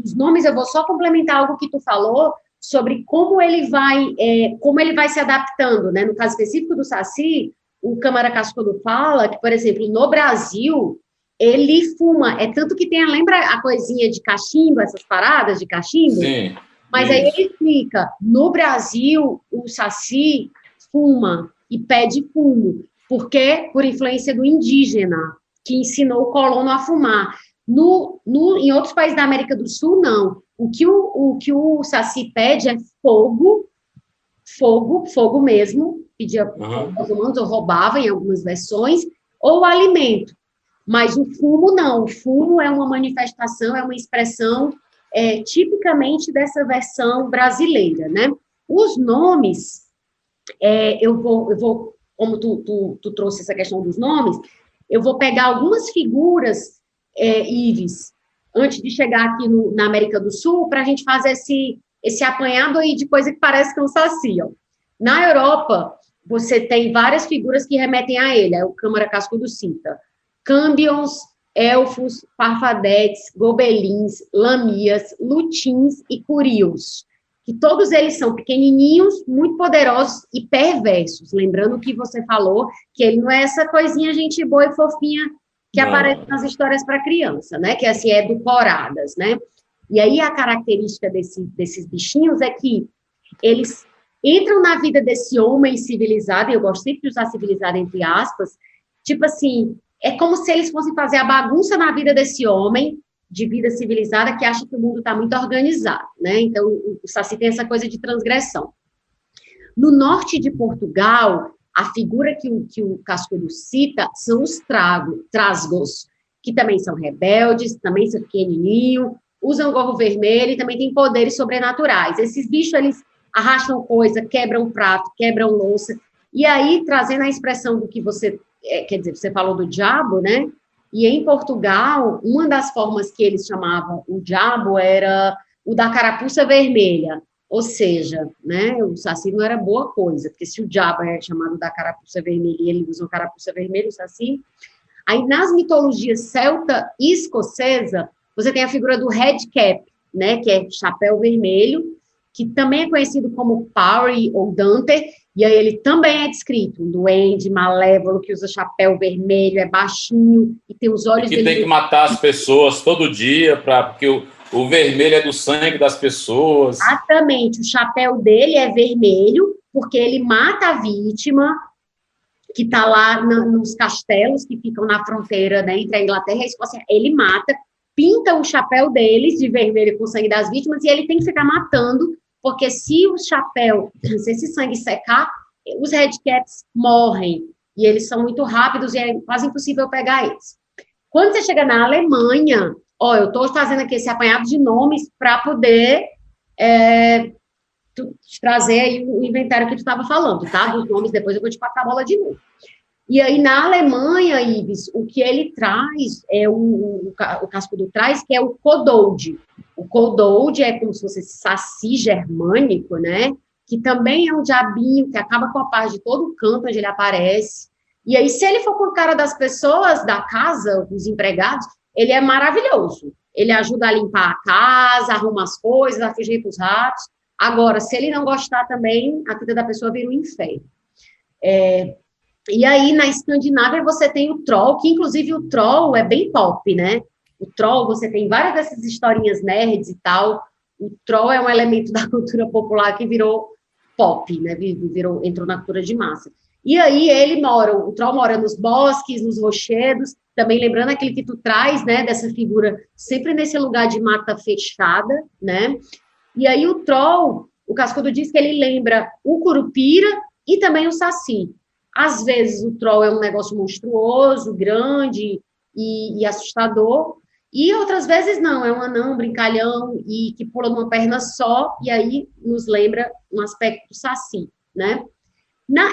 Os nomes, eu vou só complementar algo que tu falou sobre como ele vai se adaptando, né? No caso específico do Saci, o Câmara Cascudo fala que, por exemplo, no Brasil, ele fuma. É tanto que lembra a coisinha de cachimbo, essas paradas de cachimbo? Sim. Mas aí ele explica, no Brasil, o Saci fuma e pede fumo, porque por influência do indígena, que ensinou o colono a fumar. Em outros países da América do Sul, não. O que o Saci pede é fogo mesmo, pedia aos humanos, ou roubava em algumas versões, ou alimento. Mas o fumo, não. O fumo é uma manifestação, é uma expressão tipicamente dessa versão brasileira, né? Os nomes, eu vou como tu trouxe essa questão dos nomes, eu vou pegar algumas figuras, Ives, antes de chegar aqui na América do Sul, para a gente fazer esse apanhado aí de coisa que parece que é um Saci. Na Europa, você tem várias figuras que remetem a ele, o Câmara Cascudo cita. Cambions, elfos, farfadetes, gobelins, lamias, lutins e curios, que todos eles são pequenininhos, muito poderosos e perversos. Lembrando que você falou que ele não é essa coisinha gente boa e fofinha que aparece nas histórias para criança, né? Que assim, edulcoradas, né? E aí a característica desses bichinhos é que eles entram na vida desse homem civilizado, e eu gosto sempre de usar civilizado entre aspas, tipo assim, é como se eles fossem fazer a bagunça na vida desse homem de vida civilizada que acha que o mundo está muito organizado, né? Então, o Saci tem essa coisa de transgressão. No norte de Portugal, a figura que o Cascudo cita são os trasgos, que também são rebeldes, também são pequenininhos, usam gorro vermelho e também têm poderes sobrenaturais. Esses bichos, eles arrastam coisa, quebram prato, quebram louça, e aí, trazendo a expressão do que você... quer dizer, você falou do diabo, né? E em Portugal, uma das formas que eles chamavam o diabo era o da carapuça vermelha, ou seja, né, o Saci não era boa coisa, porque se o diabo é chamado da carapuça vermelha e ele usa uma carapuça vermelha, o Saci... Aí, nas mitologias celta e escocesa, você tem a figura do Red Cap, né, que é chapéu vermelho, que também é conhecido como Parry ou Dante, e aí ele também é descrito, um duende malévolo que usa chapéu vermelho, é baixinho e tem os olhos... E que tem que matar as pessoas todo dia, porque o vermelho é do sangue das pessoas. Exatamente, o chapéu dele é vermelho, porque ele mata a vítima, que está lá nos castelos que ficam na fronteira, né, entre a Inglaterra e a Escócia, ele mata, pintam o chapéu deles de vermelho com o sangue das vítimas e ele tem que ficar matando, porque se o chapéu, se esse sangue secar, os Redcaps morrem. E eles são muito rápidos e é quase impossível pegar eles. Quando você chega na Alemanha, eu estou fazendo aqui esse apanhado de nomes para poder trazer aí o inventário que tu estava falando, tá? Dos nomes, depois eu vou te passar a bola de novo. E aí, na Alemanha, Ives, o que ele traz é o Cascudo traz, que é o Kodold. O Kodold é como se fosse esse saci germânico, né? Que também é um diabinho que acaba com a paz de todo canto onde ele aparece. E aí, se ele for com a cara das pessoas da casa, dos empregados, ele é maravilhoso. Ele ajuda a limpar a casa, arruma as coisas, a fugir para os ratos. Agora, se ele não gostar também, a vida da pessoa vira um inferno. E aí, na Escandinávia, você tem o Troll, que inclusive o Troll é bem pop, né? O Troll, você tem várias dessas historinhas nerds e tal. O Troll é um elemento da cultura popular que virou pop, né? Entrou na cultura de massa. E aí, o Troll mora nos bosques, nos rochedos, também lembrando aquele que tu traz, né? Dessa figura sempre nesse lugar de mata fechada, né? E aí, o Troll, o Cascudo diz que ele lembra o Curupira e também o Saci. Às vezes o Troll é um negócio monstruoso, grande e assustador, e outras vezes não, é um anão, brincalhão, e que pula numa perna só, e aí nos lembra um aspecto do Saci, né?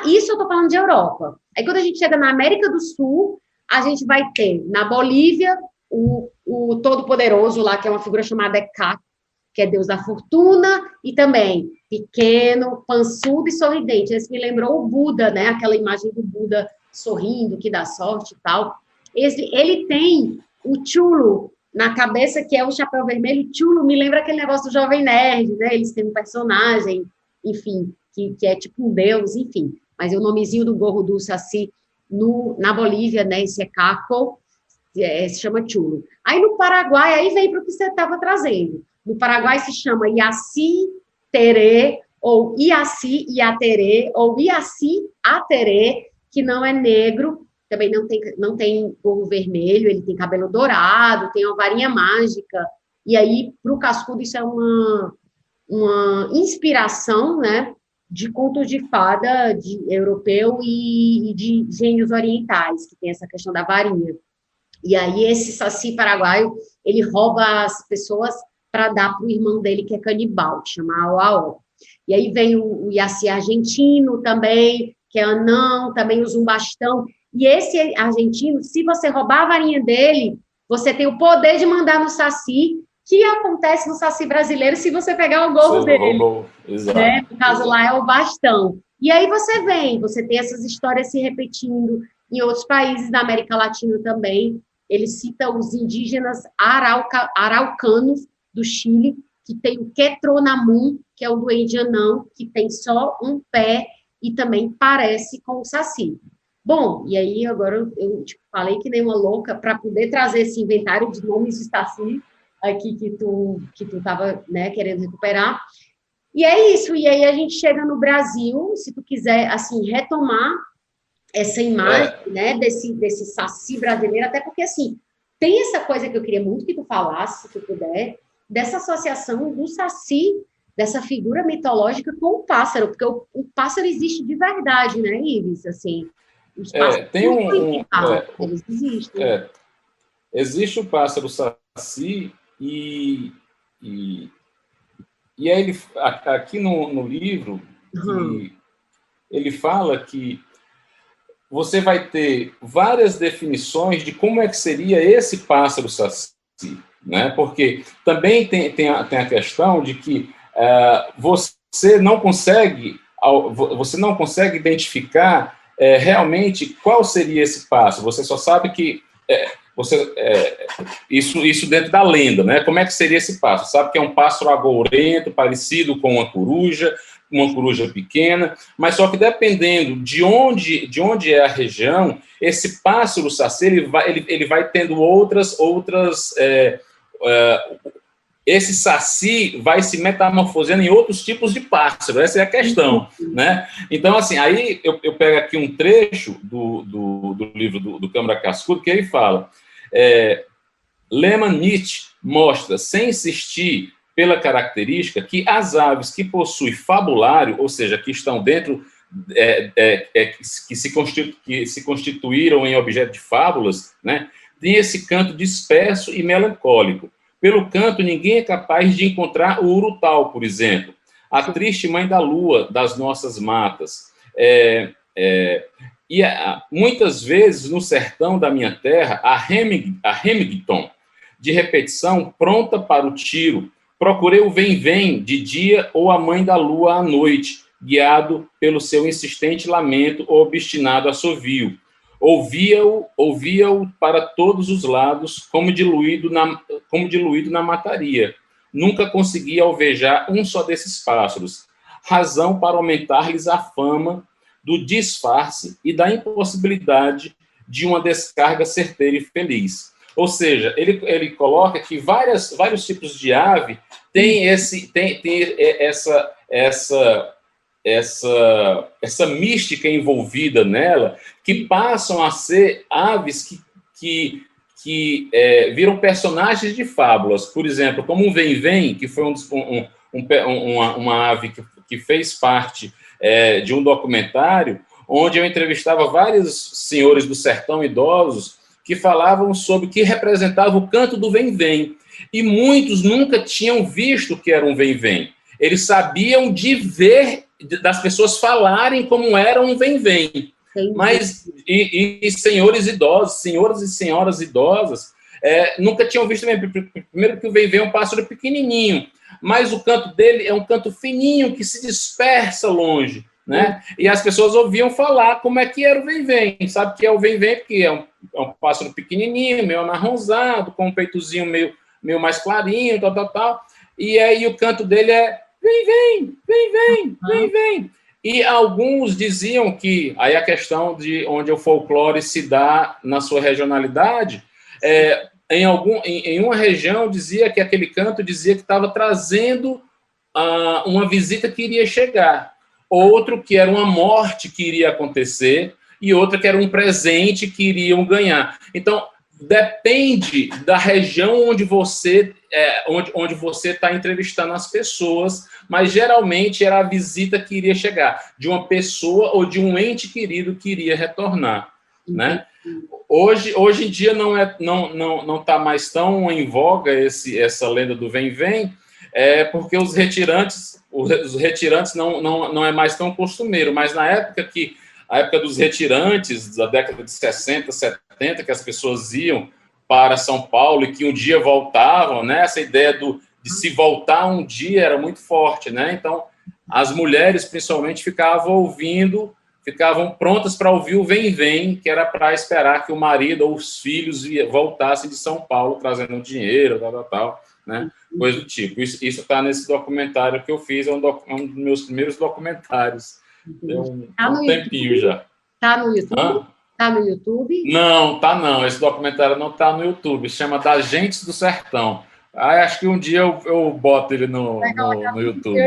Isso eu estou falando de Europa. Aí quando a gente chega na América do Sul, a gente vai ter na Bolívia o Todo-Poderoso lá, que é uma figura chamada Ecá, que é deus da fortuna, e também pequeno, pançudo e sorridente. Esse me lembrou o Buda, né? Aquela imagem do Buda sorrindo, que dá sorte e tal. Ele tem o Chulo na cabeça, que é o chapéu vermelho. Chulo me lembra aquele negócio do Jovem Nerd, né? Eles têm um personagem, enfim, que é tipo um deus, enfim. Mas é o nomezinho do gorro do Saci na Bolívia, né? Esse é Caco, se chama Chulo. Aí no Paraguai, aí vem para o que você estava trazendo. No Paraguai se chama Iaci Terê, ou Iaci Iaterê, ou Iaci Aterê, que não é negro, também não tem gorro vermelho, ele tem cabelo dourado, tem uma varinha mágica. E aí, para o Cascudo, isso é uma inspiração, né, de contos de fada europeu e de gênios orientais, que tem essa questão da varinha. E aí, esse Saci paraguaio, ele rouba as pessoas para dar para o irmão dele, que é canibal, que chama Auaó. E aí vem o Iaci argentino também, que é anão, também usa um bastão. E esse argentino, se você roubar a varinha dele, você tem o poder de mandar no Saci, que acontece no Saci brasileiro se você pegar o gorro dele. Exato. Né? No caso lá é o bastão. E aí você tem essas histórias se repetindo em outros países da América Latina também. Ele cita os indígenas araucanos do Chile, que tem o Quetronamun, que é o duende anão, que tem só um pé e também parece com o Saci. Bom, e aí agora eu falei que nem uma louca para poder trazer esse inventário de nomes de Saci aqui que tu estava, né, querendo recuperar. E é isso, e aí a gente chega no Brasil, se tu quiser, assim, retomar essa imagem, né, desse Saci brasileiro, até porque, assim, tem essa coisa que eu queria muito que tu falasse, se tu puder, dessa associação do Saci, dessa figura mitológica com o pássaro, porque o pássaro existe de verdade, né, Ives? Assim, os pássaros eles existem. Existe o pássaro Saci e aí aqui no livro ele fala que você vai ter várias definições de como é que seria esse pássaro Saci, né? Porque também tem a questão de que você não consegue identificar realmente qual seria esse pássaro. Você só sabe que isso dentro da lenda, né? Como é que seria esse pássaro? Sabe que é um pássaro agourento, parecido com uma coruja pequena, mas só que dependendo de onde é a região, esse pássaro Saci ele vai tendo outras esse Saci vai se metamorfoseando em outros tipos de pássaro, essa é a questão, né? Então, assim, aí eu pego aqui um trecho do livro do Câmara Cascudo, que ele fala, Lehmann-Nietzsche mostra, sem insistir pela característica, que as aves que possuem fabulário, ou seja, que estão dentro, que se constituíram em objeto de fábulas, né, têm esse canto disperso e melancólico. Pelo canto, ninguém é capaz de encontrar o urutau, por exemplo, a triste mãe da lua das nossas matas. Muitas vezes, no sertão da minha terra, a Remington, de repetição, pronta para o tiro. Procurei o vem-vem de dia ou a mãe da lua à noite, guiado pelo seu insistente lamento ou obstinado assovio. Ouvia-o para todos os lados, como diluído na mataria. Nunca conseguia alvejar um só desses pássaros. Razão para aumentar-lhes a fama do disfarce e da impossibilidade de uma descarga certeira e feliz. Ou seja, ele coloca que vários tipos de ave têm essa mística envolvida nela, que passam a ser aves que viram personagens de fábulas. Por exemplo, como um vem-vem, que foi uma ave que fez parte de um documentário, onde eu entrevistava vários senhores do sertão idosos que falavam sobre o que representava o canto do vem-vem. E muitos nunca tinham visto o que era um vem-vem. Eles sabiam de ver, das pessoas falarem como era um vem-vem. Mas, senhores idosos, senhoras e senhoras idosas, nunca tinham visto mesmo. Primeiro que o vem-vem é um pássaro pequenininho, mas o canto dele é um canto fininho que se dispersa longe, né? E as pessoas ouviam falar como é que era o vem-vem. Sabe que é o vem-vem porque é um pássaro pequenininho, meio amarronzado, com um peitozinho meio mais clarinho, tal. E aí o canto dele é vem-vem, vem-vem, vem-vem. E alguns diziam que, aí a questão de onde o folclore se dá na sua regionalidade, em uma região dizia que aquele canto dizia que estava trazendo uma visita que iria chegar, outro que era uma morte que iria acontecer, e outra que era um presente que iriam ganhar. Então, depende da região onde você está entrevistando as pessoas, mas geralmente era a visita que iria chegar, de uma pessoa ou de um ente querido que iria retornar, né? Hoje em dia não está mais tão em voga essa lenda do vem-vem, porque os retirantes não é mais tão costumeiro, mas na época dos retirantes, da década de 60, 70, que as pessoas iam para São Paulo e que um dia voltavam, né? Essa ideia de se voltar um dia era muito forte, né? Então, as mulheres, principalmente, ficavam prontas para ouvir o vem-vem, que era para esperar que o marido ou os filhos voltassem de São Paulo, trazendo dinheiro, tal, né? Coisa do tipo. Isso está nesse documentário que eu fiz, é um dos meus primeiros documentários. Tem um tempinho já. Está no YouTube? Está no YouTube? Não, tá não. Esse documentário não está no YouTube. Se chama Das Gentes do Sertão. Acho que um dia eu boto ele no YouTube.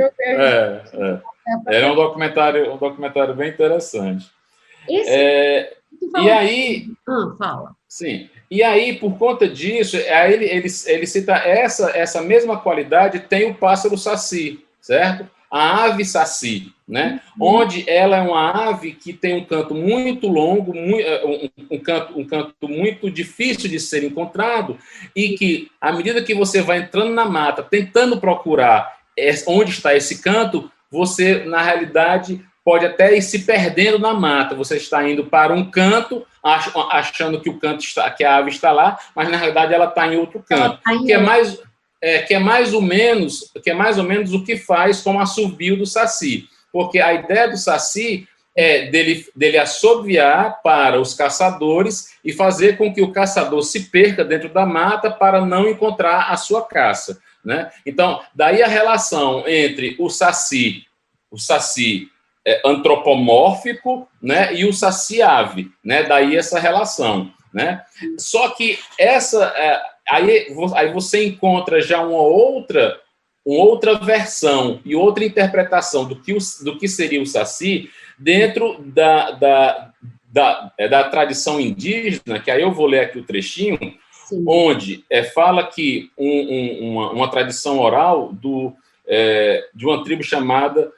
É um documentário bem interessante. E aí... fala. Sim. E aí, por conta disso, aí ele cita essa mesma qualidade tem o pássaro saci, certo? A ave saci, né? Onde ela é uma ave que tem um canto muito longo, um canto muito difícil de ser encontrado, e que, à medida que você vai entrando na mata, tentando procurar onde está esse canto, você, na realidade, pode até ir se perdendo na mata. Você está indo para um canto, achando que que a ave está lá, mas, na realidade, ela está em outro canto, que é mais ou menos o que faz com o assobio do saci, porque a ideia do saci é dele assobiar para os caçadores e fazer com que o caçador se perca dentro da mata para não encontrar a sua caça, né? Então, daí a relação entre o saci antropomórfico, né, e o saci ave, né? Daí essa relação, né? Só que aí você encontra já uma outra versão e outra interpretação do que seria o saci dentro da tradição indígena, que aí eu vou ler aqui o trechinho, Sim. onde fala que uma tradição oral de uma tribo chamada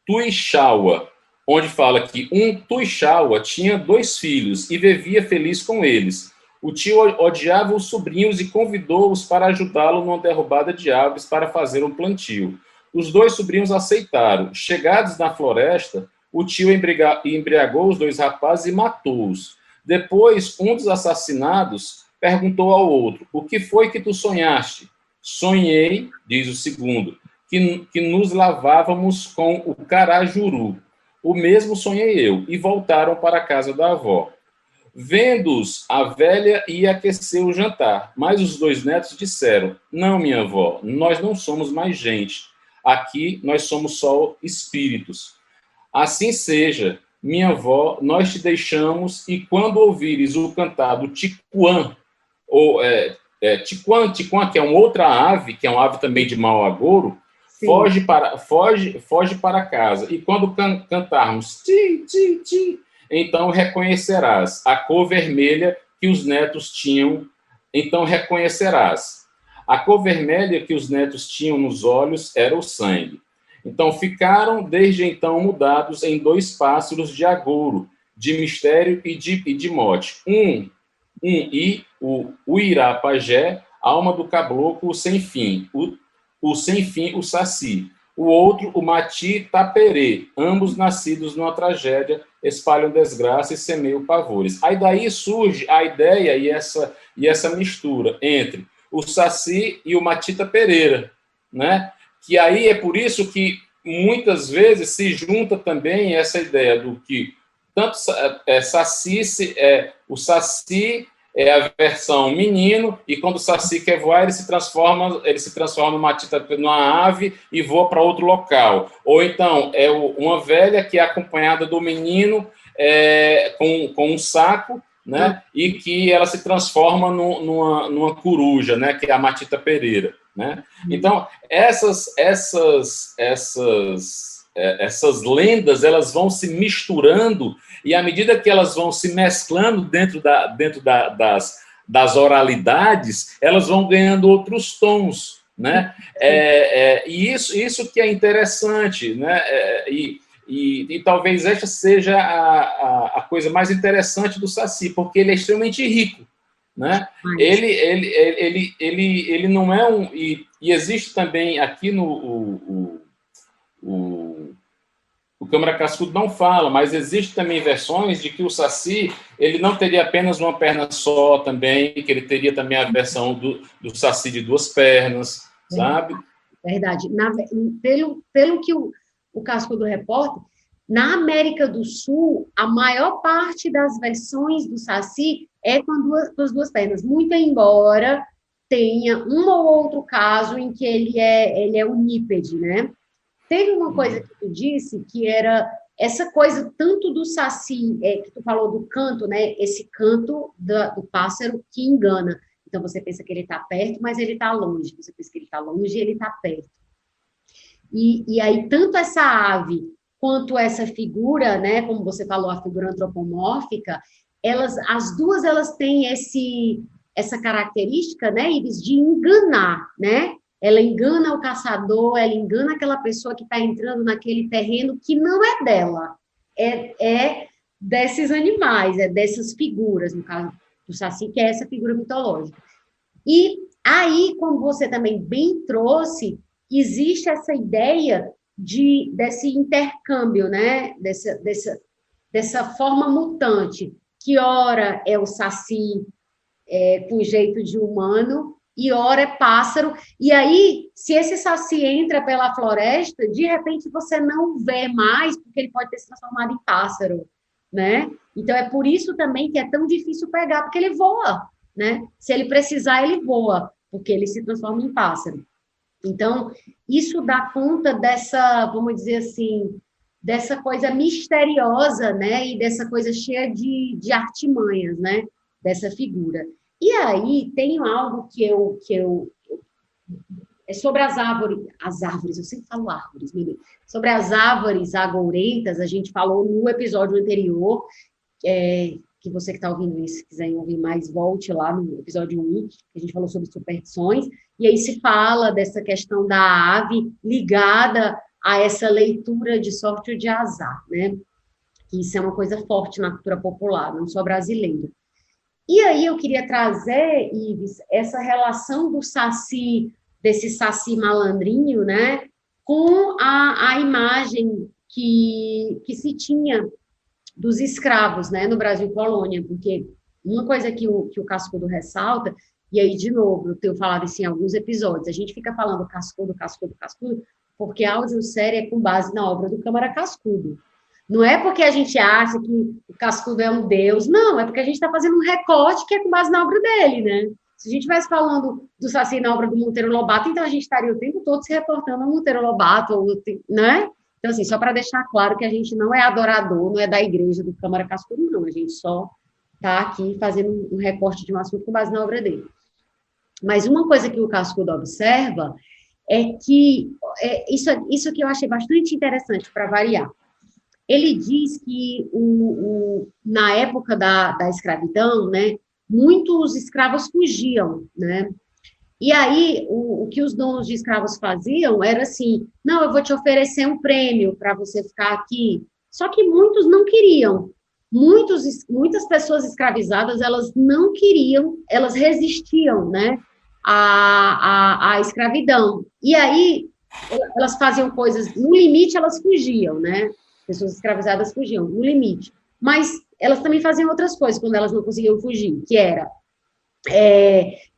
Tuixaua, onde fala que um Tuixaua tinha 2 filhos e vivia feliz com eles. O tio odiava os sobrinhos e convidou-os para ajudá-lo numa derrubada de árvores para fazer um plantio. Os 2 sobrinhos aceitaram. Chegados na floresta, o tio embriagou os 2 rapazes e matou-os. Depois, um dos assassinados perguntou ao outro: o que foi que tu sonhaste? Sonhei, diz o segundo, que nos lavávamos com o carajuru. O mesmo sonhei eu, e voltaram para a casa da avó. Vendo-os, a velha ia aquecer o jantar, mas os 2 netos disseram: não, minha avó, nós não somos mais gente. Aqui nós somos só espíritos. Assim seja, minha avó, nós te deixamos, e quando ouvires o cantar do tiquã, tiquã, que é uma outra ave, que é uma ave também de mau agouro, foge para casa. E quando cantarmos ti, ti, ti, então reconhecerás a cor vermelha que os netos tinham. Então reconhecerás. A cor vermelha que os netos tinham nos olhos era o sangue. Então ficaram, desde então, mudados em 2 pássaros de agouro, de mistério e de morte. O Uirapajé, alma do caboclo sem fim, o sem fim, o Saci. O outro, o Mati Taperê, ambos nascidos numa tragédia, espalham desgraça e semeiam pavores. Aí daí surge a ideia e essa mistura entre o Saci e o Matita Pereira, né? Que aí é por isso que muitas vezes se junta também essa ideia do que tanto o Saci é a versão menino, e quando o Saci quer voar, ele se transforma numa ave e voa para outro local. Ou então, uma velha que é acompanhada do menino com um saco, né? E que ela se transforma numa coruja, né? Que é a Matita Pereira, né? Então, essas lendas, elas vão se misturando, e à medida que elas vão se mesclando dentro das oralidades, elas vão ganhando outros tons, né? E isso que é interessante, né? E talvez esta seja a coisa mais interessante do Saci, porque ele é extremamente rico, né? Ele não é um... E existe também aqui o Câmara Cascudo não fala, mas existe também versões de que o Saci ele não teria apenas uma perna só também, que ele teria também a versão do Saci de 2 pernas, sabe? Verdade. Pelo que o Cascudo reporta, na América do Sul, a maior parte das versões do Saci é com as 2 pernas, muito embora tenha um ou outro caso em que ele é unípede, né? Teve uma coisa que tu disse, que era essa coisa tanto do Saci, que tu falou do canto, né? Esse canto do pássaro que engana. Então, você pensa que ele está perto, mas ele está longe. Você pensa que ele está longe e ele está perto. E aí, tanto essa ave quanto essa figura, né? Como você falou, a figura antropomórfica, as duas têm essa característica, né, Ives, de enganar, né? Ela engana o caçador, ela engana aquela pessoa que está entrando naquele terreno que não é dela, é desses animais, é dessas figuras, no caso do Saci, que é essa figura mitológica. E aí, como você também bem trouxe, existe essa ideia desse intercâmbio, né? Dessa forma mutante, que ora é o Saci com jeito de humano, e ora é pássaro, e aí, se esse Saci entra pela floresta, de repente você não vê mais, porque ele pode ter se transformado em pássaro, né? Então, é por isso também que é tão difícil pegar, porque ele voa, né? Se ele precisar, ele voa, porque ele se transforma em pássaro. Então, isso dá conta dessa, vamos dizer assim, dessa coisa misteriosa, né? E dessa coisa cheia de artimanhas, né? Dessa figura. E aí tem algo que eu é sobre as árvores, eu sempre falo árvores, meu Deus. Sobre as árvores agourentas, a gente falou no episódio anterior, que você que está ouvindo isso, se quiser ouvir mais, volte lá no episódio 1, que a gente falou sobre superstições, e aí se fala dessa questão da ave ligada a essa leitura de sorte ou de azar, né? Que isso é uma coisa forte na cultura popular, não só brasileira. E aí eu queria trazer, Ives, essa relação do Saci, desse Saci malandrinho, né, com a imagem que se tinha dos escravos, né, no Brasil colônia, porque uma coisa que o Cascudo ressalta, e aí, de novo, eu tenho falado isso em alguns episódios, a gente fica falando Cascudo, Cascudo, Cascudo, porque a audiosérie é com base na obra do Câmara Cascudo. Não é porque a gente acha que o Cascudo é um deus, não, é porque a gente está fazendo um recorte que é com base na obra dele, né? Se a gente estivesse falando do Saci na obra do Monteiro Lobato, então a gente estaria o tempo todo se reportando ao Monteiro Lobato, né? Então, assim, só para deixar claro que a gente não é adorador, não é da igreja do Câmara Cascudo, não, a gente só está aqui fazendo um recorte de um assunto com base na obra dele. Mas uma coisa que o Cascudo observa é que, isso que eu achei bastante interessante para variar, ele diz que na época da escravidão, né, muitos escravos fugiam, né? E aí, o que os donos de escravos faziam era assim, não, eu vou te oferecer um prêmio para você ficar aqui. Só que muitos não queriam. Muitas pessoas escravizadas, elas não queriam, elas resistiam, né, à escravidão. E aí, elas faziam coisas, no limite, elas fugiam, né? Pessoas escravizadas fugiam, no limite. Mas elas também faziam outras coisas quando elas não conseguiam fugir, que era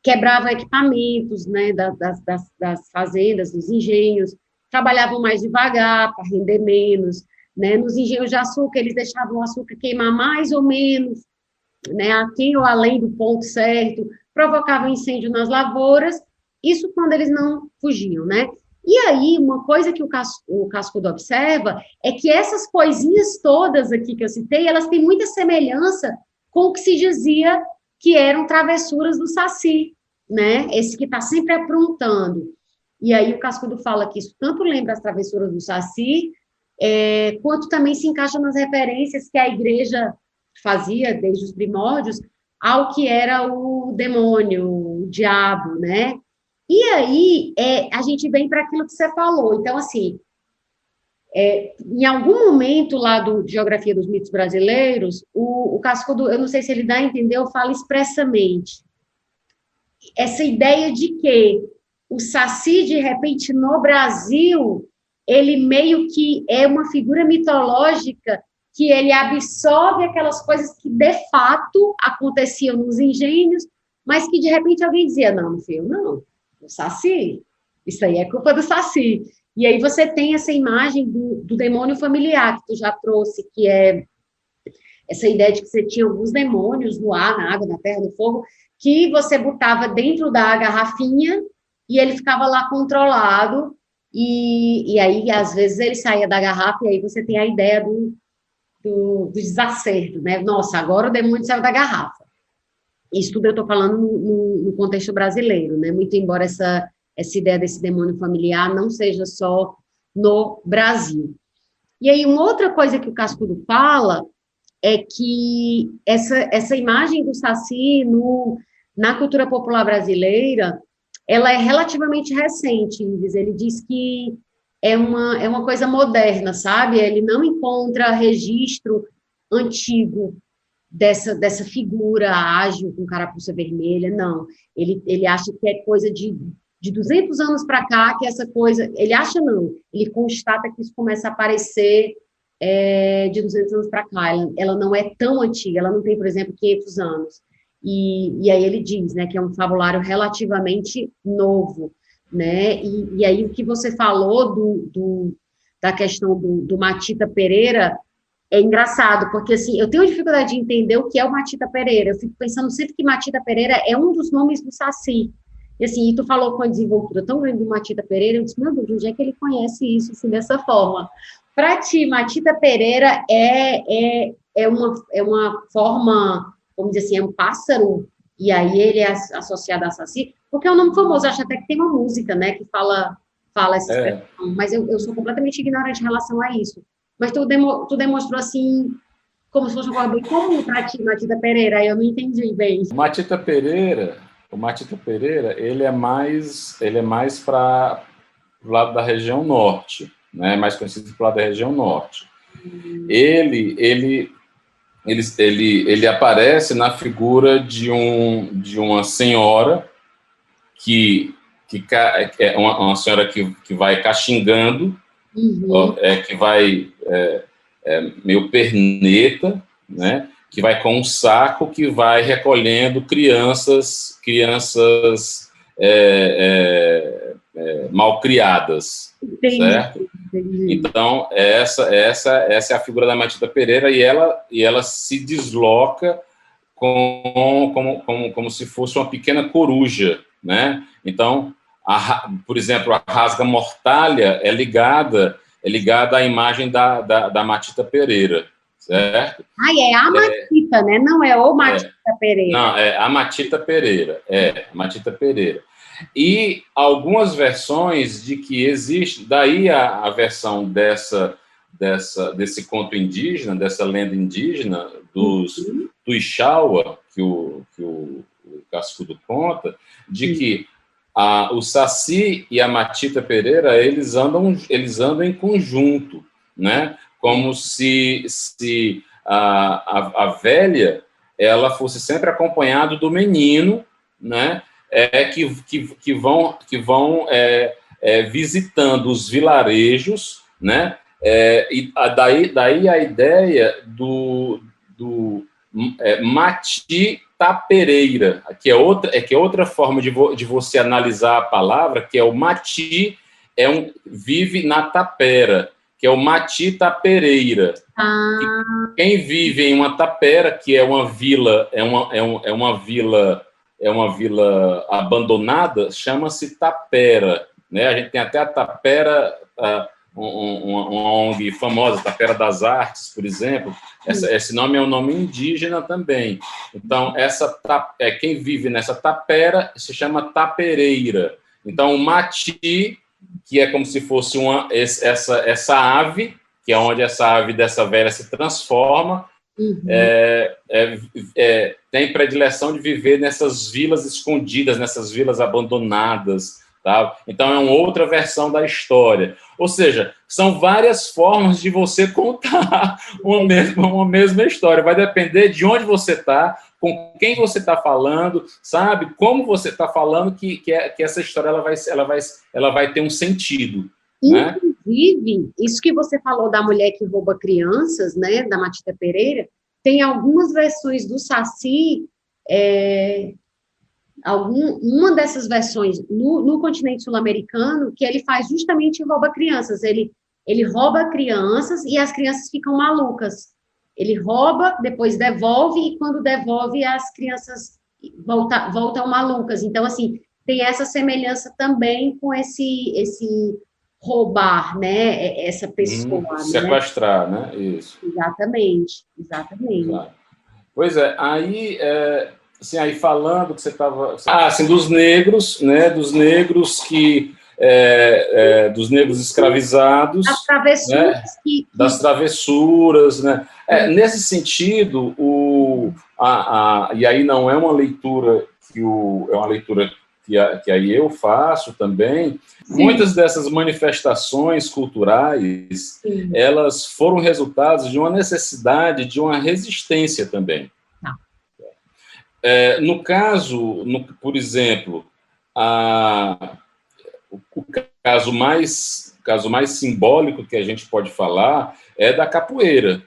quebravam equipamentos, né, das fazendas, dos engenhos, trabalhavam mais devagar para render menos, né, nos engenhos de açúcar eles deixavam o açúcar queimar mais ou menos, né, aquém ou além do ponto certo, provocavam incêndio nas lavouras, isso quando eles não fugiam, né. E aí, uma coisa que o Cascudo observa é que essas coisinhas todas aqui que eu citei, elas têm muita semelhança com o que se dizia que eram travessuras do Saci, né? Esse que está sempre aprontando. E aí o Cascudo fala que isso tanto lembra as travessuras do Saci, quanto também se encaixa nas referências que a igreja fazia desde os primórdios ao que era o demônio, o diabo, né? E aí a gente vem para aquilo que você falou. Então, assim, em algum momento lá do Geografia dos Mitos Brasileiros, o Cascudo, eu não sei se ele dá a entender ou fala expressamente, essa ideia de que o Saci, de repente, no Brasil, ele meio que é uma figura mitológica que ele absorve aquelas coisas que, de fato, aconteciam nos engenhos, mas que, de repente, alguém dizia, não, filho, não, o Saci, isso aí é culpa do Saci. E aí você tem essa imagem do demônio familiar, que tu já trouxe, que é essa ideia de que você tinha alguns demônios no ar, na água, na terra, no fogo, que você botava dentro da garrafinha e ele ficava lá controlado, e aí, às vezes, ele saía da garrafa, e aí você tem a ideia do desacerto, né? Nossa, agora o demônio saiu da garrafa. Isso tudo eu estou falando no contexto brasileiro, né? Muito embora essa ideia desse demônio familiar não seja só no Brasil. E aí, uma outra coisa que o Cascudo fala é que essa imagem do Saci na cultura popular brasileira, ela é relativamente recente, ele diz que é uma coisa moderna, sabe? Ele não encontra registro antigo dessa figura ágil com carapuça vermelha, não. Ele acha que é coisa de 200 anos para cá, que essa coisa... Ele acha não, ele constata que isso começa a aparecer de 200 anos para cá. Ela não é tão antiga, ela não tem, por exemplo, 500 anos. E aí ele diz, né, que é um fabulário relativamente novo, né? E aí o que você falou da questão do Matita Pereira é engraçado, porque assim, eu tenho dificuldade de entender o que é o Matita Pereira. Eu fico pensando sempre que Matita Pereira é um dos nomes do Saci. E assim, tu falou com a desenvoltura tão grande do Matita Pereira, eu disse, meu Deus, onde é que ele conhece isso assim, dessa forma? Para ti, Matita Pereira é uma forma, vamos dizer assim, é um pássaro, e aí ele é associado a Saci, porque é um nome famoso, acho até que tem uma música, né, que fala essa expressão, mas eu sou completamente ignorante em relação a isso. Mas tu demonstrou, assim, como se fosse uma coisa bem comum para ti, Matita Pereira, aí eu não entendi bem. O Matita Pereira, ele é mais para o lado da região norte, né? Mais conhecido pelo lado da região norte. Ele aparece na figura de uma senhora que é uma senhora que vai caxingando, que vai meio perneta, né? Que vai com um saco que vai recolhendo crianças malcriadas, certo? Entendi. Então, essa é a figura da Matita Pereira, e ela se desloca como se fosse uma pequena coruja, né? Então, por exemplo, a rasga-mortalha é ligada à imagem da Matita Pereira, certo? É a Matita, né? Não é o Matita Pereira. Não, é a Matita Pereira, a Matita Pereira. E algumas versões de que existe, daí a versão desse conto indígena, dessa lenda indígena, do Ixaua, que o Cascudo conta, de que o Saci e a Matita Pereira, eles andam em conjunto, né? Como se a velha ela fosse sempre acompanhada do menino, né? Que vão visitando os vilarejos, né? E daí a ideia do Mati Tapereira, que é outra forma de você analisar a palavra, que é o Mati vive na tapera, que é o Mati Tapereira. Quem vive em uma tapera, que é uma vila, é uma vila abandonada, chama-se tapera, né? A gente tem até a tapera, uma ONG famosa, Tapera das Artes, por exemplo. Esse nome é um nome indígena também. Então, quem vive nessa tapera se chama tapereira. Então, o Mati, que é como se fosse essa ave, que é onde essa ave dessa velha se transforma, tem predileção de viver nessas vilas escondidas, nessas vilas abandonadas, tá? Então é uma outra versão da história. Ou seja, são várias formas de você contar uma mesma história. Vai depender de onde você está, com quem você está falando, sabe? Como você está falando, que essa história ela vai ter um sentido. Inclusive, né? Isso que você falou da mulher que rouba crianças, né, da Matita Pereira, tem algumas versões do Saci, uma dessas versões no continente sul-americano, que ele faz justamente rouba crianças. Ele rouba crianças e as crianças ficam malucas. Ele rouba, depois devolve, e quando devolve, as crianças voltam malucas. Então, assim, tem essa semelhança também com esse roubar, né, essa pessoa. Sequestrar, né? Isso. Exatamente. Claro. Pois é, aí falando que você estava... assim, dos negros, né, dos negros dos negros escravizados, as travessuras, né? Das travessuras, né? Nesse sentido, e aí não é uma leitura é uma leitura que aí eu faço também. Sim. Muitas dessas manifestações culturais, elas foram resultados de uma necessidade, de uma resistência também. No caso, por exemplo, o caso mais simbólico que a gente pode falar é da capoeira,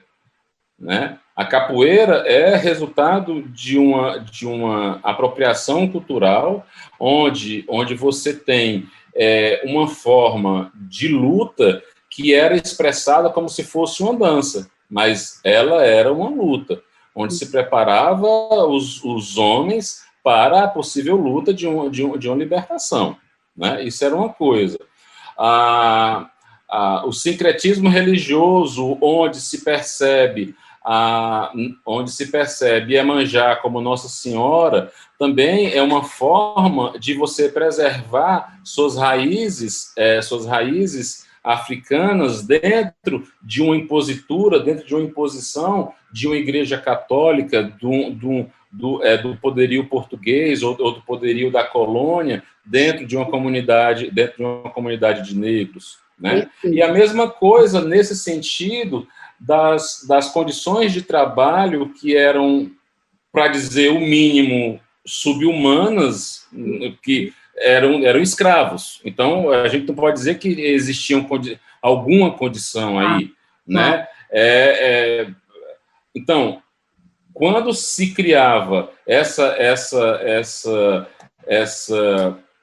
né? A capoeira é resultado de uma apropriação cultural, onde você tem uma forma de luta que era expressada como se fosse uma dança, mas ela era uma luta, onde se preparava os homens para a possível luta de uma libertação, né? Isso era uma coisa. O sincretismo religioso, onde se percebe Iemanjá como Nossa Senhora, também é uma forma de você preservar suas raízes africanas dentro de uma impositura, dentro de uma imposição de uma igreja católica, do poderio português ou do poderio da colônia dentro de uma comunidade de negros, né? E a mesma coisa nesse sentido das condições de trabalho que eram, para dizer o mínimo, sub-humanas, que eram escravos. Então, a gente não pode dizer que existia alguma condição aí, né? Então, quando se criava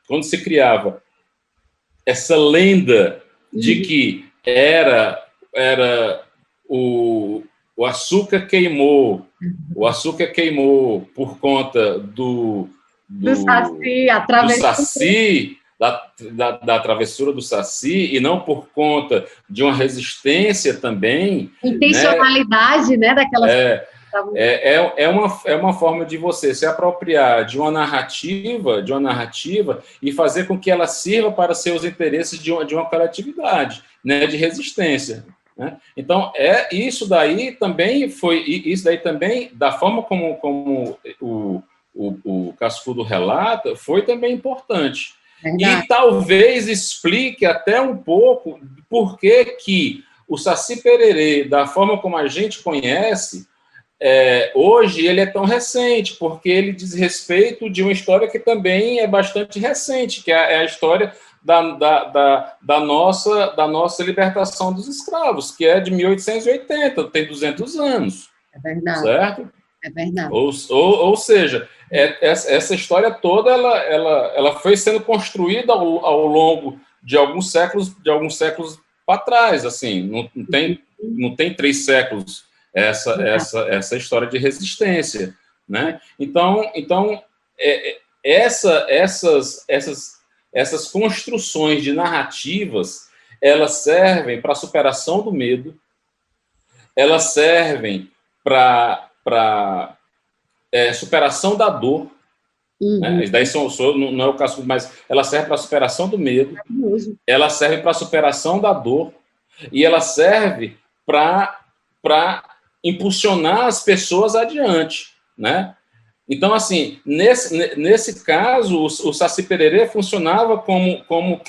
quando se criava essa lenda de que era o açúcar queimou, por conta do Saci, da travessura do Saci, e não por conta de uma resistência também. Intencionalidade, né, daquelas... É uma forma de você se apropriar de uma narrativa e fazer com que ela sirva para seus interesses de uma coletividade, né, de resistência. Né? Então, isso daí também, da forma como o Cascudo relata, foi também importante. Verdade. E talvez explique até um pouco por que o Saci Pererê, da forma como a gente conhece, hoje ele é tão recente, porque ele diz respeito de uma história que também é bastante recente, que é a história da nossa libertação dos escravos, que é de 1880, tem 200 anos. É verdade. Certo? É verdade. Ou seja, essa história toda ela foi sendo construída ao longo de alguns séculos para trás, assim, não tem 3 séculos essa história de resistência, né? Então essas construções de narrativas, elas servem para a superação do medo, elas servem para superação da dor, né? Daí não é o caso, mas ela serve para a superação do medo, ela serve para a superação da dor, e ela serve para impulsionar as pessoas adiante, né? Então, assim, nesse caso, o Saci Pererê funcionava como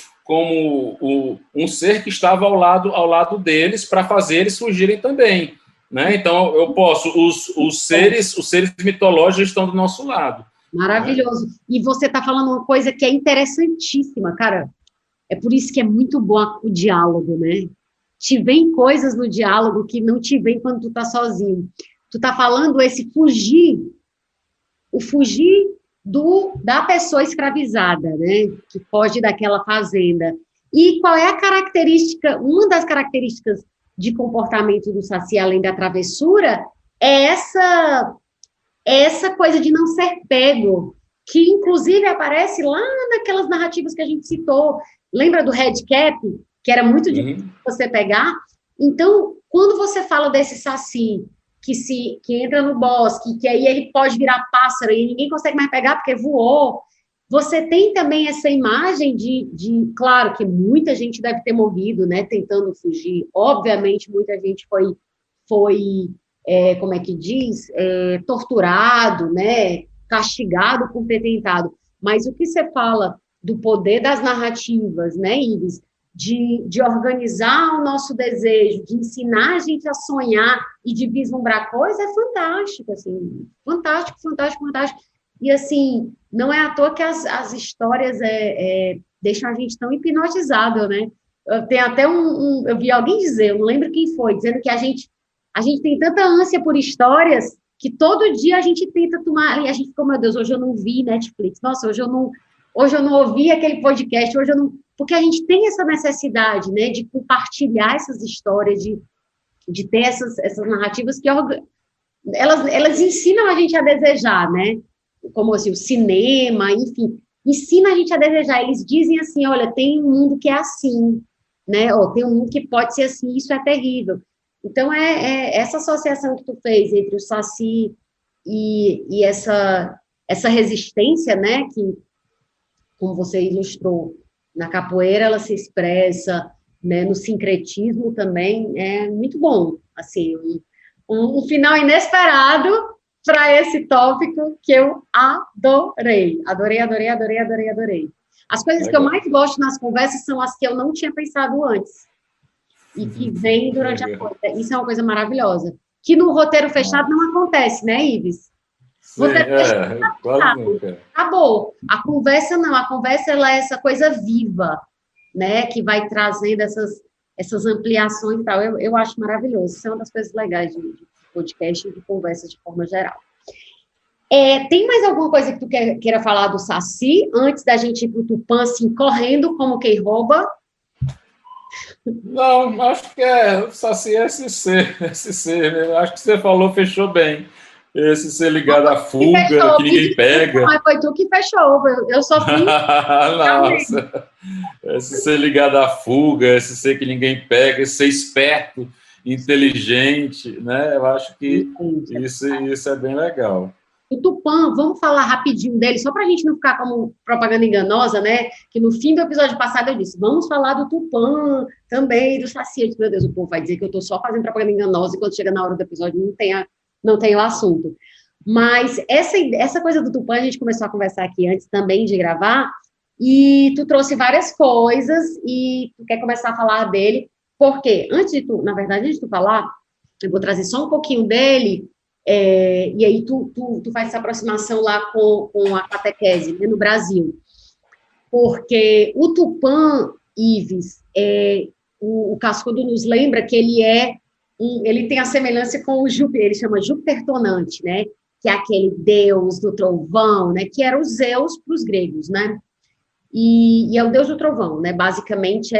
um ser que estava ao lado deles para fazer eles fugirem também, né? Então, os seres mitológicos estão do nosso lado. Maravilhoso. Né? E você está falando uma coisa que é interessantíssima, cara. É por isso que é muito bom o diálogo, né? Te vem coisas no diálogo que não te vem quando tu tá sozinho. Tu tá falando o fugir da pessoa escravizada, né? Que foge daquela fazenda. E qual é a característica, uma das características de comportamento do Saci, além da travessura, é essa coisa de não ser pego, que inclusive aparece lá naquelas narrativas que a gente citou. Lembra do Red Cap? Que era muito difícil você pegar. Então, quando você fala desse Saci que entra no bosque, que aí ele pode virar pássaro e ninguém consegue mais pegar porque voou, você tem também essa imagem claro que muita gente deve ter morrido, né, tentando fugir. Obviamente, muita gente foi como é que diz? Torturado, né, castigado por ter tentado. Mas o que você fala do poder das narrativas, né, Ives? De organizar o nosso desejo, de ensinar a gente a sonhar e de vislumbrar coisas, é fantástico, assim, fantástico, fantástico, fantástico. E, assim, não é à toa que as histórias deixam a gente tão hipnotizado, né? Tem até eu vi alguém dizer, eu não lembro quem foi, dizendo que a gente tem tanta ânsia por histórias que todo dia a gente tenta tomar, e a gente ficou, meu Deus, hoje eu não vi Netflix, nossa, hoje eu não ouvi aquele podcast, hoje eu não... Porque a gente tem essa necessidade, né, de compartilhar essas histórias, de ter essas narrativas que elas ensinam a gente a desejar, né? Como assim, o cinema, enfim, ensina a gente a desejar. Eles dizem assim, olha, tem um mundo que é assim, né? Ou tem um mundo que pode ser assim, isso é terrível. Então, essa associação que tu fez entre o Saci e essa resistência, né, que, como você ilustrou, na capoeira ela se expressa, né, no sincretismo também, é muito bom, assim, um final inesperado para esse tópico que eu adorei. Adorei, adorei, adorei, adorei, adorei. As coisas que eu mais gosto nas conversas são as que eu não tinha pensado antes e que vêm durante a conversa. Isso é uma coisa maravilhosa. Que no roteiro fechado não acontece, né, Ives? Sim, quase nunca. Acabou. A conversa não, a conversa ela é essa coisa viva, né, que vai trazendo essas ampliações e tal. Eu acho maravilhoso. Isso é uma das coisas legais de podcast e de conversa de forma geral. Tem mais alguma coisa que tu queira falar do Saci, antes da gente ir para o Tupã, assim, correndo como quem rouba? Não, acho que o Saci é esse ser, né? Acho que você falou, fechou bem. Esse ser ligado à fuga, fechou, que ninguém pega. Mas foi tu que fechou, eu só fui... Nossa, esse ser ligado à fuga, esse ser que ninguém pega, esse ser esperto, inteligente, né? Eu acho que isso é bem legal. O Tupã, vamos falar rapidinho dele, só para a gente não ficar como propaganda enganosa, né? Que no fim do episódio passado eu disse, vamos falar do Tupã também, do Saci. Meu Deus, o povo vai dizer que eu estou só fazendo propaganda enganosa e quando chega na hora do episódio não tem o assunto. Mas essa coisa do Tupã, a gente começou a conversar aqui antes também de gravar, e tu trouxe várias coisas e tu quer começar a falar dele, porque antes de tu falar, eu vou trazer só um pouquinho dele, e aí tu faz essa aproximação lá com a catequese, né, no Brasil. Porque o Tupã, Ives, o Cascudo nos lembra que ele tem a semelhança com o Júpiter, ele chama Júpiter tonante, né? Que é aquele deus do trovão, né? Que era o Zeus para os gregos, né? E é o deus do trovão, né? Basicamente,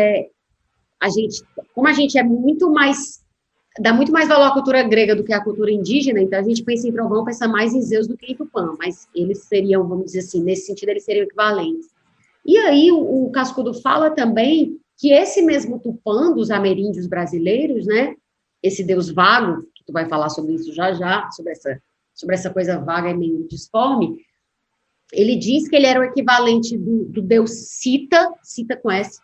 como a gente é muito mais... dá muito mais valor à cultura grega do que à cultura indígena, então a gente pensa em trovão, pensa mais em Zeus do que em Tupã, mas eles seriam, vamos dizer assim, nesse sentido, eles seriam equivalentes. E aí o Cascudo fala também que esse mesmo Tupã dos ameríndios brasileiros, né, esse deus vago, que tu vai falar sobre isso já, sobre essa coisa vaga e meio disforme, ele diz que ele era o equivalente do deus Sita com S,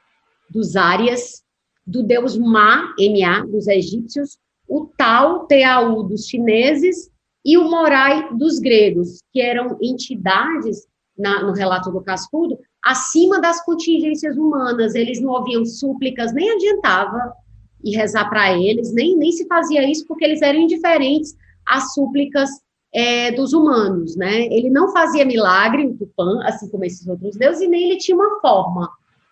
dos Árias, do deus Ma, M-A, dos egípcios, o Tao, T-A-U, dos chineses, e o Morai, dos gregos, que eram entidades, no relato do Cascudo, acima das contingências humanas. Eles não ouviam súplicas, nem adiantava ir rezar para eles, nem se fazia isso, porque eles eram indiferentes às súplicas dos humanos, né? Ele não fazia milagre, o Tupã, assim como esses outros deuses, e nem ele tinha uma forma,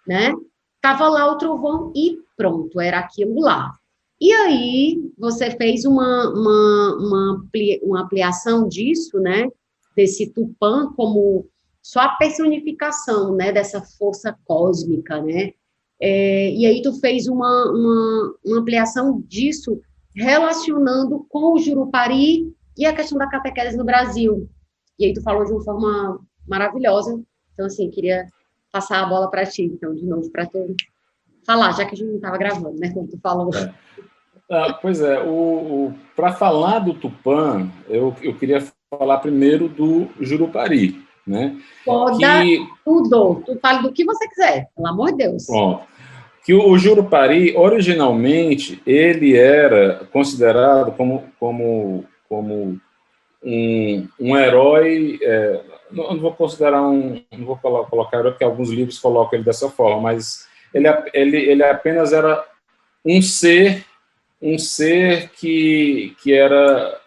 né? Estava lá o trovão e pronto, era aquilo lá. E aí, você fez uma ampliação disso, né? Desse Tupã como só a personificação, né? Dessa força cósmica, né? E aí, tu fez uma ampliação disso, relacionando com o Jurupari e a questão da catequese no Brasil. E aí, tu falou de uma forma maravilhosa. Então, assim, queria passar a bola para ti, então, de novo, para tu falar, já que a gente não estava gravando, né, como tu falou. Pois é, para falar do Tupã, eu queria falar primeiro do Jurupari, né? Tudo, tu fala do que você quiser, pelo amor de Deus. Pronto. Que o Jurupari, originalmente, ele era considerado como um herói... não vou considerar não vou colocar herói, porque alguns livros colocam ele dessa forma, mas ele apenas era um ser que era